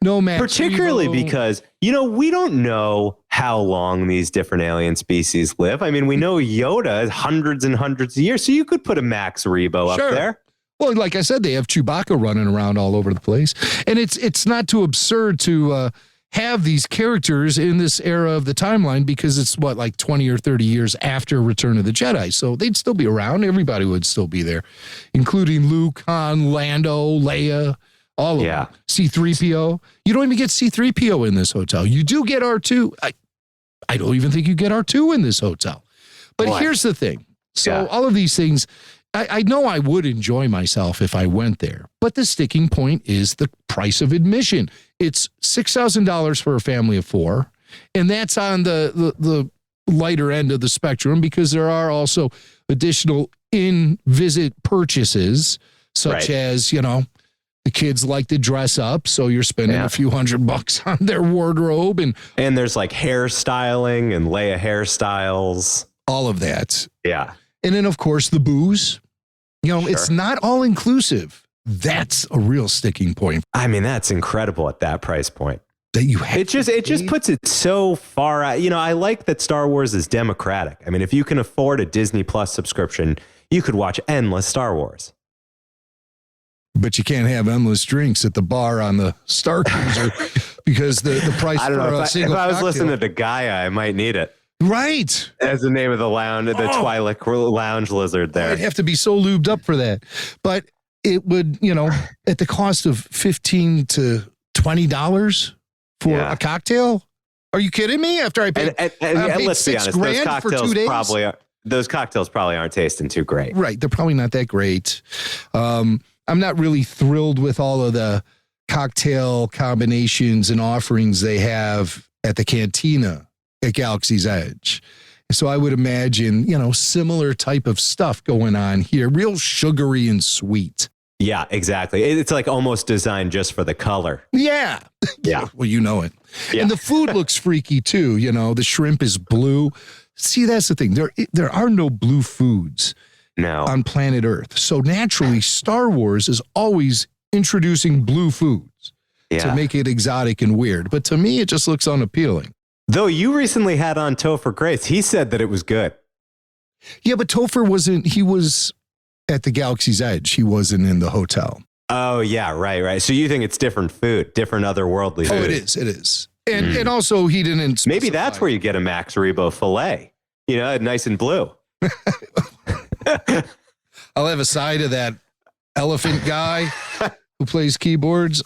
No, Max
particularly
Rebo.
Because, we don't know how long these different alien species live. I mean, we know Yoda is hundreds and hundreds of years, so you could put a Max Rebo up there.
Well, like I said, they have Chewbacca running around all over the place. And it's not too absurd to have these characters in this era of the timeline because it's, like 20 or 30 years after Return of the Jedi. So they'd still be around. Everybody would still be there, including Luke, Han, Lando, Leia. All of them. C-3PO. You don't even get C-3PO in this hotel. You do get R2. I don't even think you get R2 in this hotel. But here's the thing. So all of these things, I know I would enjoy myself if I went there. But the sticking point is the price of admission. It's $6,000 for a family of 4. And that's on the lighter end of the spectrum because there are also additional in-visit purchases, such as, the kids like to dress up, so you're spending a few $100 on their wardrobe. And
there's like hairstyling and Leia hairstyles.
All of that.
Yeah.
And then, of course, the booze. It's not all inclusive. That's a real sticking point.
I mean, that's incredible at that price point.
That you have
it just puts it so far out. I like that Star Wars is democratic. I mean, if you can afford a Disney Plus subscription, you could watch endless Star Wars.
But you can't have endless drinks at the bar on the Starcruiser because the price
I don't know. If I was
cocktail.
listening to Gaia, I might need it.
Right.
As the name of the lounge, the Twi'lek Lounge Lizard there.
I'd have to be so lubed up for that. But it would, at the cost of $15 to $20 for a cocktail? Are you kidding me? After I paid,
and let's be honest, those cocktails probably aren't tasting too great.
Right. They're probably not that great. I'm not really thrilled with all of the cocktail combinations and offerings they have at the cantina at Galaxy's Edge. So I would imagine, similar type of stuff going on here, real sugary and sweet.
Yeah, exactly. It's like almost designed just for the color.
Yeah.
Yeah.
Well, you know it.
Yeah.
And the food looks freaky too. The shrimp is blue. See, that's the thing. There are no blue foods.
No.
On planet Earth. So naturally, Star Wars is always introducing blue foods to make it exotic and weird. But to me, it just looks unappealing.
Though you recently had on Topher Grace. He said that it was good.
Yeah, but Topher wasn't, he was at the Galaxy's Edge. He wasn't in the hotel.
Oh, yeah, right. So you think it's different food, different otherworldly food.
Oh, it is. And also he didn't specify.
Maybe that's where you get a Max Rebo filet, nice and blue.
I'll have a side of that elephant guy who plays keyboards.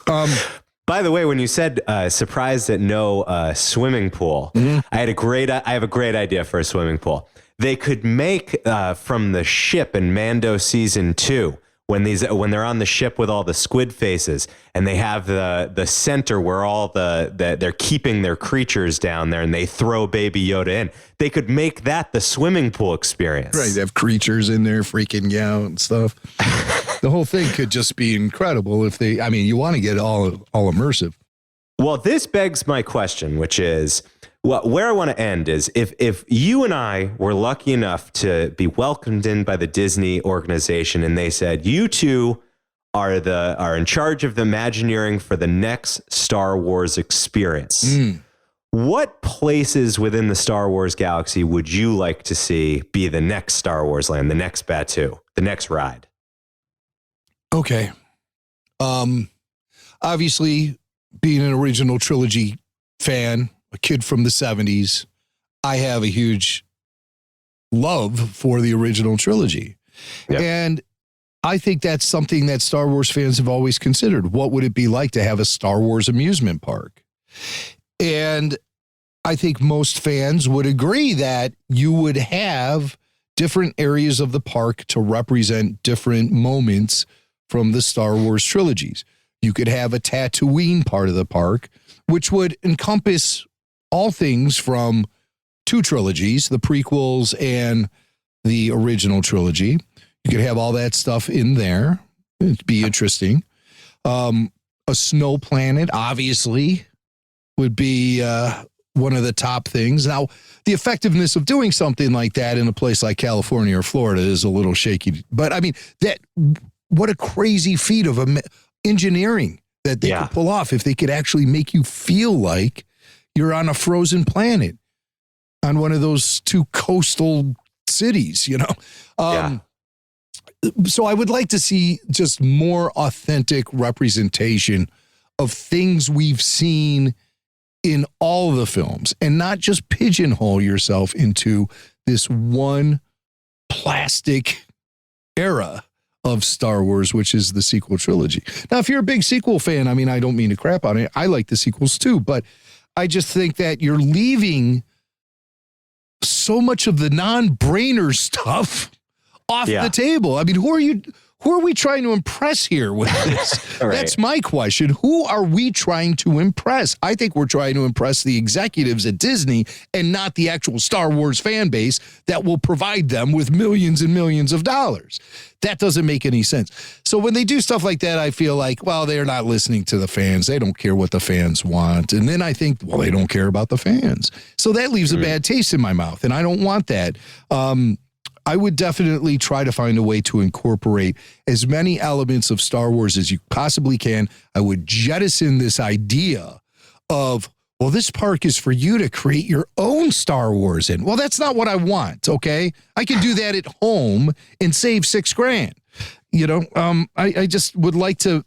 By the way, when you said surprised at no swimming pool, I have a great idea for a swimming pool. They could make from the ship in Mando season 2, when they're on the ship with all the squid faces, and they have the center where all they're keeping their creatures down there, and they throw Baby Yoda in. They could make that the swimming pool experience.
Right, they have creatures in there freaking out and stuff. The whole thing could just be incredible if you want to get all immersive.
Well, this begs my question, which is, where I want to end is if you and I were lucky enough to be welcomed in by the Disney organization and they said, you two are in charge of the Imagineering for the next Star Wars experience. What places within the Star Wars galaxy would you like to see be the next Star Wars land, the next Batuu, the next ride?
Okay. Obviously, being an original trilogy fan, a kid from the 70s, I have a huge love for the original trilogy. Yep. And I think that's something that Star Wars fans have always considered. What would it be like to have a Star Wars amusement park? And I think most fans would agree that you would have different areas of the park to represent different moments from the Star Wars trilogies. You could have a Tatooine part of the park, which would encompass all things from 2 trilogies, the prequels and the original trilogy. You could have all that stuff in there. It'd be interesting. A snow planet, obviously, would be one of the top things. Now, the effectiveness of doing something like that in a place like California or Florida is a little shaky. But, what a crazy feat of engineering that they could pull off if they could actually make you feel like you're on a frozen planet on one of those 2 coastal cities, So I would like to see just more authentic representation of things we've seen in all the films and not just pigeonhole yourself into this one plastic era of Star Wars, which is the sequel trilogy. Now, if you're a big sequel fan, I don't mean to crap on it. I like the sequels too, but I just think that you're leaving so much of the non-brainer stuff off the table. Who are we trying to impress here with this? Right. That's my question. Who are we trying to impress? I think we're trying to impress the executives at Disney and not the actual Star Wars fan base that will provide them with millions and millions of dollars. That doesn't make any sense. So when they do stuff like that, I feel like, well, they're not listening to the fans. They don't care what the fans want. And then I think, well, they don't care about the fans. So that leaves a bad taste in my mouth, and I don't want that. I would definitely try to find a way to incorporate as many elements of Star Wars as you possibly can. I would jettison this idea of, well, this park is for you to create your own Star Wars in. Well, that's not what I want, okay? I can do that at home and save $6,000. I just would like to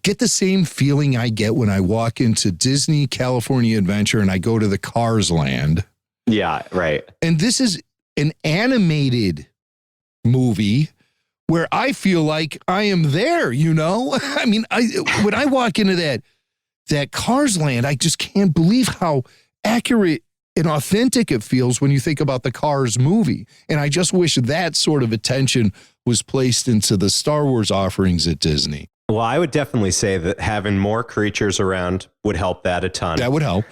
get the same feeling I get when I walk into Disney California Adventure and I go to the Cars Land.
Yeah, right.
And this is an animated movie where I feel like I am there, when I walk into that Cars Land, I just can't believe how accurate and authentic it feels when you think about the Cars movie. And I just wish that sort of attention was placed into the Star Wars offerings at Disney.
Well, I would definitely say that having more creatures around would help that a ton.
That would help.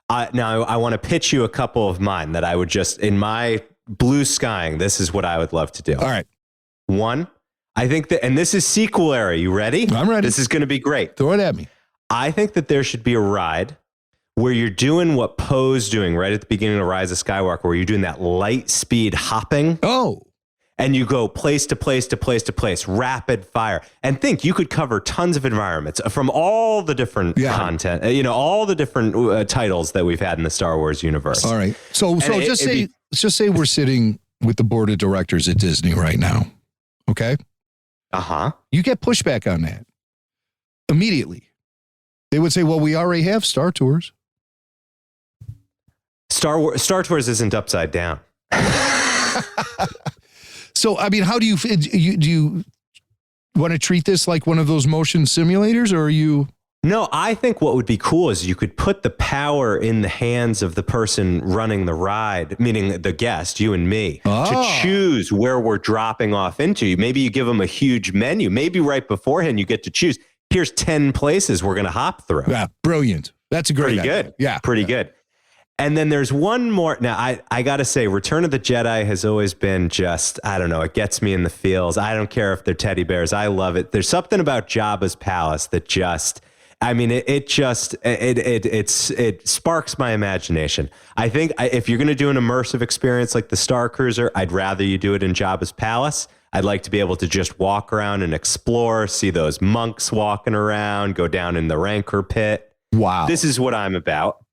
Now, I want to pitch you a couple of mine that I would just, in my blue skying, this is what I would love to do.
All right.
One, I think that, and this is sequel era. You ready?
I'm ready.
This is going to be great.
Throw it at me.
I think that there should be a ride where you're doing what Poe's doing right at the beginning of Rise of Skywalker, where you're doing that light speed hopping.
Oh.
And you go place to place to place to place, rapid fire. And think you could cover tons of environments from all the different content, all the different titles that we've had in the Star Wars universe.
All right. So let's just say we're sitting with the board of directors at Disney right now. Okay. You get pushback on that immediately. They would say, well, we already have Star Tours.
Star Tours isn't upside down.
So, how do you want to treat this like one of those motion simulators, or are you?
No, I think what would be cool is you could put the power in the hands of the person running the ride, meaning the guest, you and me, to choose where we're dropping off into. Maybe you give them a huge menu. Maybe right beforehand you get to choose. Here's 10 places we're going to hop through.
Yeah, brilliant. That's a great idea.
Good.
Yeah.
Pretty good. And then there's one more. Now, I got to say, Return of the Jedi has always been just, I don't know, it gets me in the feels. I don't care if they're teddy bears. I love it. There's something about Jabba's palace that just, I mean, it sparks my imagination. I think if you're going to do an immersive experience like the Starcruiser, I'd rather you do it in Jabba's palace. I'd like to be able to just walk around and explore, see those monks walking around, go down in the Rancor pit.
Wow.
This is what I'm about.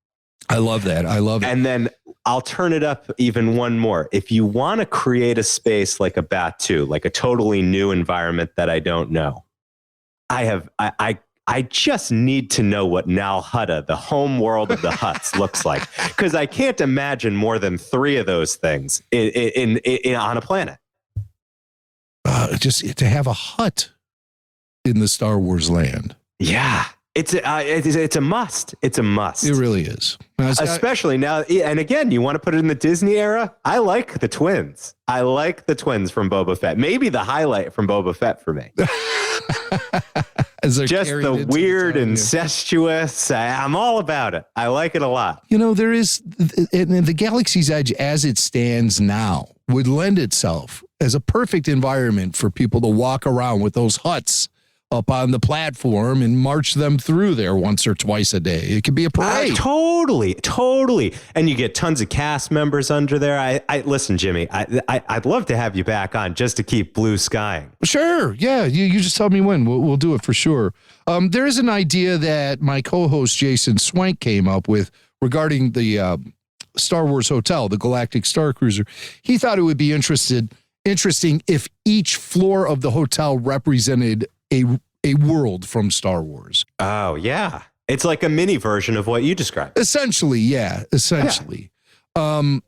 I love that. I love it.
And then I'll turn it up even one more. If you want to create a space like a Batu, like a totally new environment that I don't know, I just need to know what Nal Hutta, the home world of the Hutts, looks like, because I can't imagine more than 3 of those things in on a planet.
Just to have a hut in the Star Wars land.
Yeah, it's a must. It's a must.
It really is.
Especially now. And again, you want to put it in the Disney era? I like the twins. I like the twins from Boba Fett. Maybe the highlight from Boba Fett for me. Just the weird, incestuous. I'm all about it. I like it a lot.
You know, there is, and the Galaxy's Edge as it stands now would lend itself as a perfect environment for people to walk around with those huts up on the platform and march them through there once or twice a day. It could be a parade.
Totally. And you get tons of cast members under there. I listen, Jimmy, I'd love to have you back on just to keep blue skying.
Sure. Yeah. You just tell me when. We'll do it for sure. There is an idea that my co-host Jason Swank came up with regarding the Star Wars Hotel, the Galactic Starcruiser. He thought it would be interesting if each floor of the hotel represented a world from Star Wars.
Oh, yeah. It's like a mini version of what you described.
Essentially, yeah. And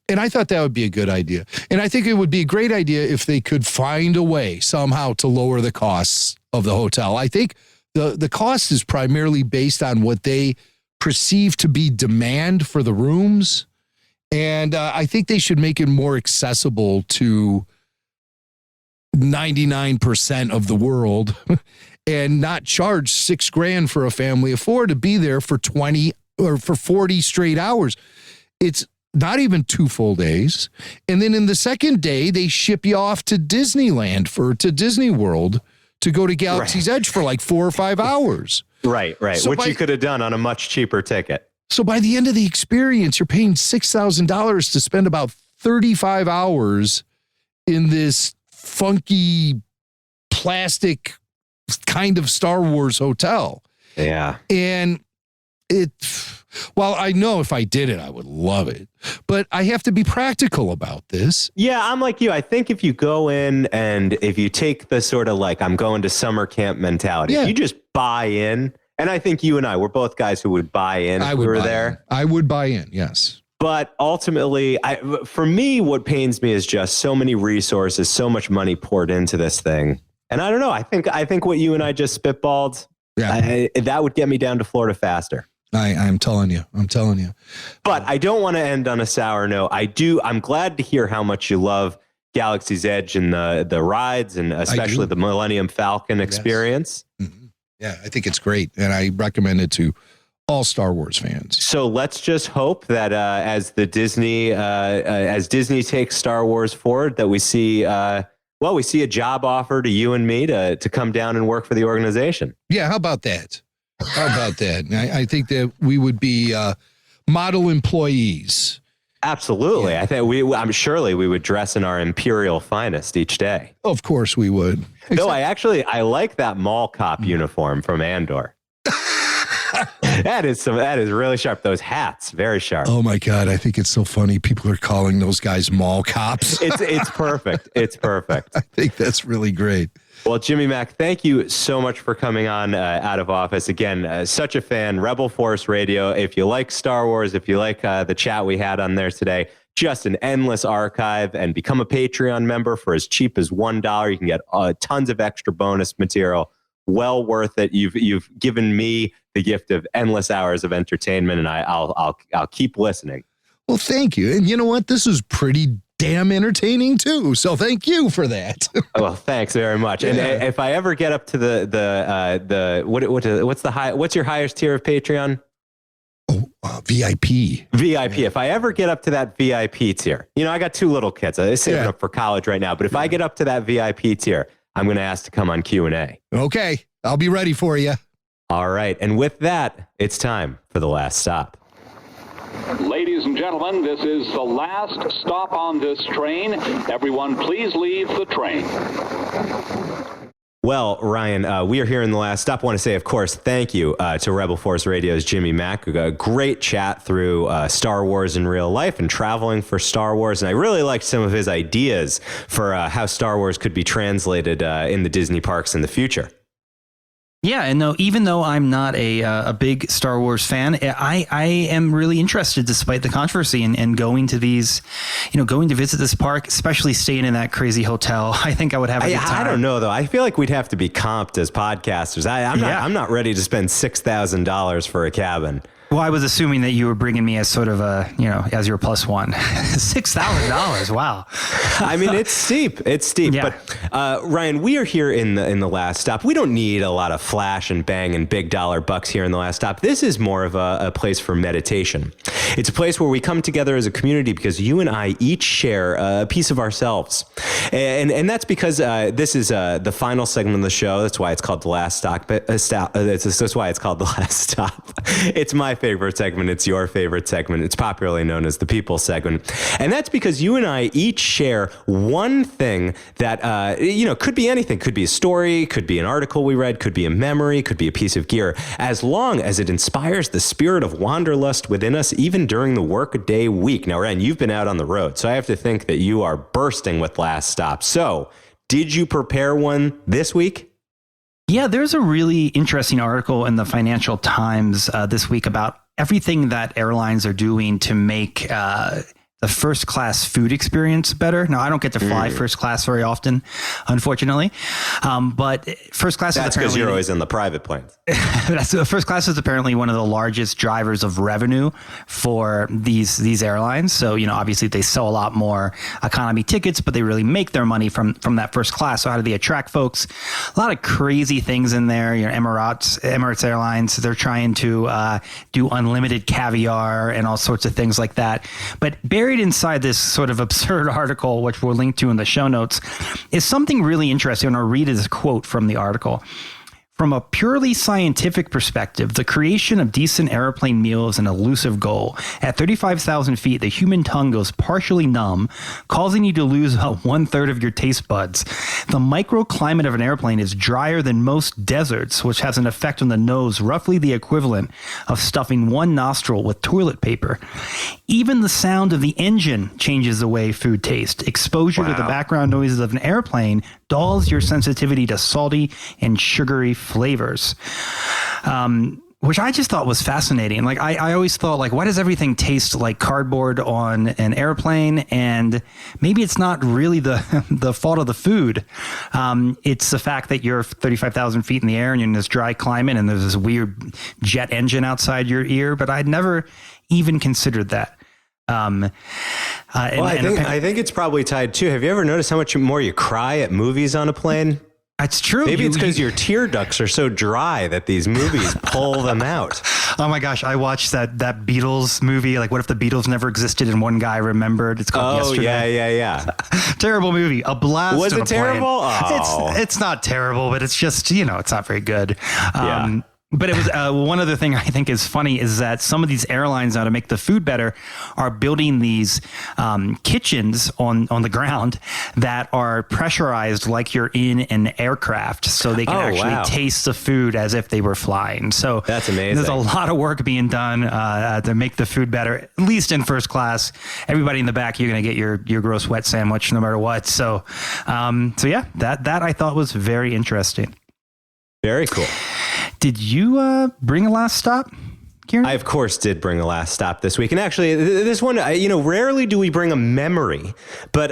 I thought that would be a good idea. And I think it would be a great idea if they could find a way somehow to lower the costs of the hotel. I think the cost is primarily based on what they perceive to be demand for the rooms. And I think they should make it more accessible to 99% of the world and not charge $6,000 for a family of 4 to be there for 20 or for 40 straight hours. It's not even 2 full days. And then in the second day, they ship you off to Disneyland to Disney World to go to Galaxy's Edge for like 4 or 5 hours.
Right. So which you could have done on a much cheaper ticket.
So by the end of the experience, you're paying $6,000 to spend about 35 hours in this funky plastic kind of Star Wars hotel.
Yeah.
And well, I know if I did it, I would love it, but I have to be practical about this.
Yeah, I'm like you. I think if you go in and if you take the sort of like, I'm going to summer camp mentality, if you just buy in, and I think you and I, we're both guys who would buy in if we were there.
I would buy in, yes.
But ultimately, for me, what pains me is just so many resources, so much money poured into this thing. And I don't know. I think what you and I just spitballed, that would get me down to Florida faster.
I'm telling you.
But I don't want to end on a sour note. I'm glad to hear how much you love Galaxy's Edge and the rides, and especially the Millennium Falcon experience.
Yes. Mm-hmm. Yeah, I think it's great. And I recommend it to all Star Wars fans.
So let's just hope that as Disney takes Star Wars forward, that we see a job offer to you and me to come down and work for the organization.
Yeah, how about that? I think that we would be model employees.
Absolutely.
Yeah.
I think I'm surely we would dress in our imperial finest each day.
Of course we would.
Though I like that mall cop uniform from Andor. That is really sharp. Those hats, very sharp.
Oh my God, I think it's so funny. People are calling those guys mall cops.
It's perfect. It's perfect.
I think that's really great.
Well, Jimmy Mack, thank you so much for coming on Out of Office. Again, such a fan, Rebel Force Radio. If you like Star Wars, if you like the chat we had on there today, just an endless archive, and become a Patreon member for as cheap as $1. You can get tons of extra bonus material. well worth it. You've given me the gift of endless hours of entertainment, and I'll keep listening.
Well, thank you. And you know what? This is pretty damn entertaining too. So thank you for that.
Well, thanks very much. And if I ever get up to what's your highest tier of Patreon?
VIP.
VIP. If I ever get up to that VIP tier, I got 2 little kids. I save it up for college right now. But if I get up to that VIP tier, I'm going to ask to come on Q&A.
Okay. I'll be ready for you.
All right. And with that, it's time for the last stop.
Ladies and gentlemen, this is the last stop on this train. Everyone, please leave the train.
Well, Ryan, we are here in the last stop. I want to say, of course, thank you to Rebel Force Radio's Jimmy Mack. We got a great chat through Star Wars in real life and traveling for Star Wars. And I really liked some of his ideas for how Star Wars could be translated in the Disney parks in the future.
Yeah, and no, even though I'm not a big Star Wars fan, I am really interested, despite the controversy, in going to these, going to visit this park, especially staying in that crazy hotel. I think I would have a good time.
I don't know, though. I feel like we'd have to be comped as podcasters. I'm not ready to spend $6,000 for a cabin.
Well, I was assuming that you were bringing me as sort of as your plus one. $6,000. Wow.
I mean, it's steep. It's steep.
Yeah.
But Ryan, we are here in the last stop. We don't need a lot of flash and bang and big dollar bucks here in the last stop. This is more of a place for meditation. It's a place where we come together as a community because you and I each share a piece of ourselves. And that's because this is the final segment of the show. That's why it's called the last stop. That's why it's called the last stop. It's my favorite segment. It's your favorite segment. It's popularly known as the people segment. And that's because you and I each share one thing that, could be anything. Could be a story, could be an article we read, could be a memory, could be a piece of gear, as long as it inspires the spirit of wanderlust within us, even during the workday week. Now, Ryan, you've been out on the road, so I have to think that you are bursting with last stop. So did you prepare one this week?
Yeah, there's a really interesting article in the Financial Times this week about everything that airlines are doing to make the first class food experience better. Now, I don't get to fly first class very often, unfortunately. But first class
That's because you're always in the private planes.
First class is apparently one of the largest drivers of revenue for these airlines. So, obviously they sell a lot more economy tickets, but they really make their money from that first class. So how do they attract folks? A lot of crazy things in there. Emirates Airlines, they're trying to do unlimited caviar and all sorts of things like that. But buried inside this sort of absurd article, which we'll link to in the show notes, is something really interesting. I'll read this quote from the article. From a purely scientific perspective, the creation of decent airplane meals is an elusive goal. At 35,000 feet, the human tongue goes partially numb, causing you to lose about 1/3 of your taste buds. The microclimate of an airplane is drier than most deserts, which has an effect on the nose, roughly the equivalent of stuffing one nostril with toilet paper. Even the sound of the engine changes the way food tastes. Exposure to the background noises of an airplane dulls your sensitivity to salty and sugary flavors, which I just thought was fascinating. Like I always thought, like, why does everything taste like cardboard on an airplane? And maybe it's not really the fault of the food. It's the fact that you're 35,000 feet in the air and you're in this dry climate and there's this weird jet engine outside your ear. But I'd never even considered that.
I think it's probably tied too. Have you ever noticed how much more you cry at movies on a plane?
That's true.
Maybe it's because your tear ducts are so dry that these movies pull them out.
Oh my gosh, I watched that Beatles movie. Like, what if the Beatles never existed and one guy remembered? It's called Yesterday.
Yeah.
Terrible movie. A blast.
Was it terrible?
Oh. It's not terrible, but it's just, it's not very good. But it was one other thing I think is funny is that some of these airlines, now to make the food better, are building these kitchens on the ground that are pressurized like you're in an aircraft, so they can actually taste the food as if they were flying. So
that's amazing.
There's a lot of work being done to make the food better, at least in first class. Everybody in the back, you're going to get your gross wet sandwich no matter what. So yeah, that I thought was very interesting.
Very cool.
Did you bring a last stop, Kieran?
I, of course, did bring a last stop this week. And actually, this one, rarely do we bring a memory. But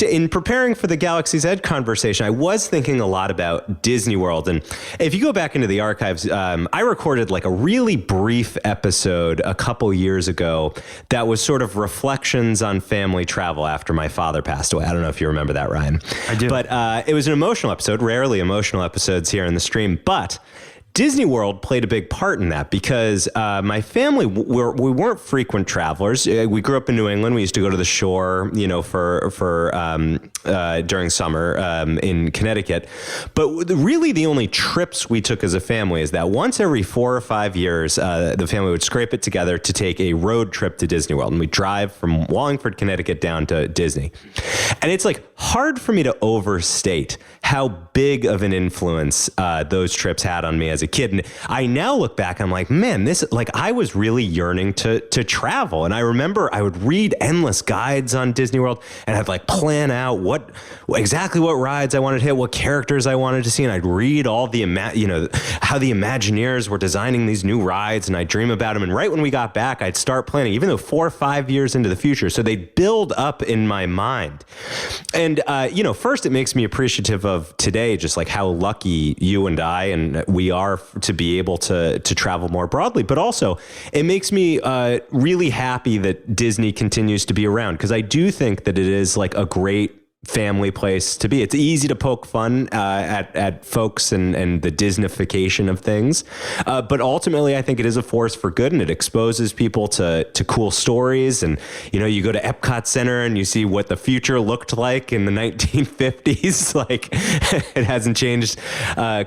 in preparing for the Galaxy's Edge conversation, I was thinking a lot about Disney World. And if you go back into the archives, I recorded like a really brief episode a couple years ago that was sort of reflections on family travel after my father passed away. I don't know if you remember that, Ryan.
I do.
But it was an emotional episode, rarely emotional episodes here in the stream. But Disney World played a big part in that because my family, we weren't frequent travelers. We grew up in New England. We used to go to the shore, for during summer in Connecticut. But really the only trips we took as a family is that once every 4 or 5 years, the family would scrape it together to take a road trip to Disney World. And we drive from Wallingford, Connecticut down to Disney. And it's like hard for me to overstate how big of an influence those trips had on me as a kid. And I now look back, I'm like, man, I was really yearning to travel. And I remember I would read endless guides on Disney World and I'd like plan out exactly what rides I wanted to hit, what characters I wanted to see. And I'd read all the, how the Imagineers were designing these new rides and I'd dream about them. And right when we got back, I'd start planning, even though 4 or 5 years into the future. So they'd build up in my mind. And, first it makes me appreciative of today, just like how lucky you and I and we are to be able to travel more broadly. But also it makes me really happy that Disney continues to be around, because I do think that it is like a great family place to be. It's easy to poke fun at folks and the Disneyfication of things. But ultimately, I think it is a force for good, and it exposes people to cool stories. And, you go to Epcot Center and you see what the future looked like in the 1950s. Like it hasn't changed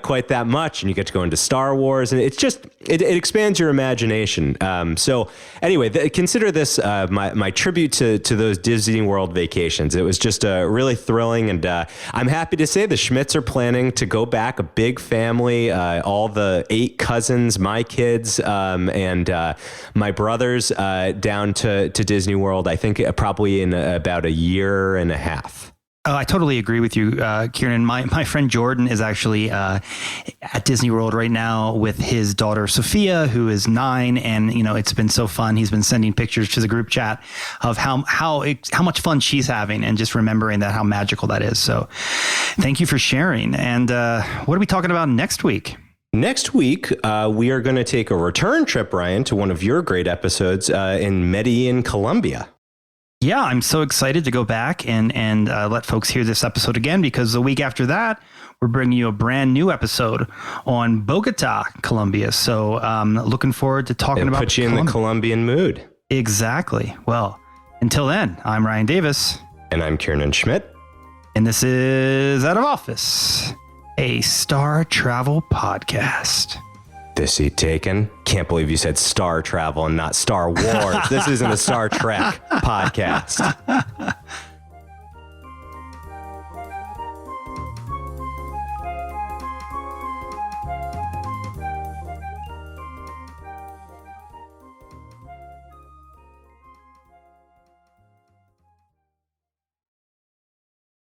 quite that much. And you get to go into Star Wars, and it's just, it expands your imagination. So anyway, consider this my tribute to those Disney World vacations. It was just a really thrilling, and I'm happy to say the Schmitz are planning to go back, a big family, all the 8 cousins, my kids, and my brothers down to Disney World, I think probably in about a year and a half.
Oh, I totally agree with you, Kiernan. My friend Jordan is actually at Disney World right now with his daughter Sophia, who is 9, and it's been so fun. He's been sending pictures to the group chat of how much fun she's having, and just remembering how magical that is. So, thank you for sharing. And what are we talking about next week?
Next week, we are going to take a return trip, Ryan, to one of your great episodes in Medellin, Colombia.
Yeah, I'm so excited to go back and let folks hear this episode again, because the week after that, we're bringing you a brand new episode on Bogota, Colombia. So looking forward to talking about
put you in the Colombian mood.
Exactly. Well, until then, I'm Ryan Davis.
And I'm Kiernan Schmidt.
And this is Out of Office, a Star Travel podcast.
This seat taken. Can't believe you said Star Travel and not Star Wars. This isn't a Star Trek podcast.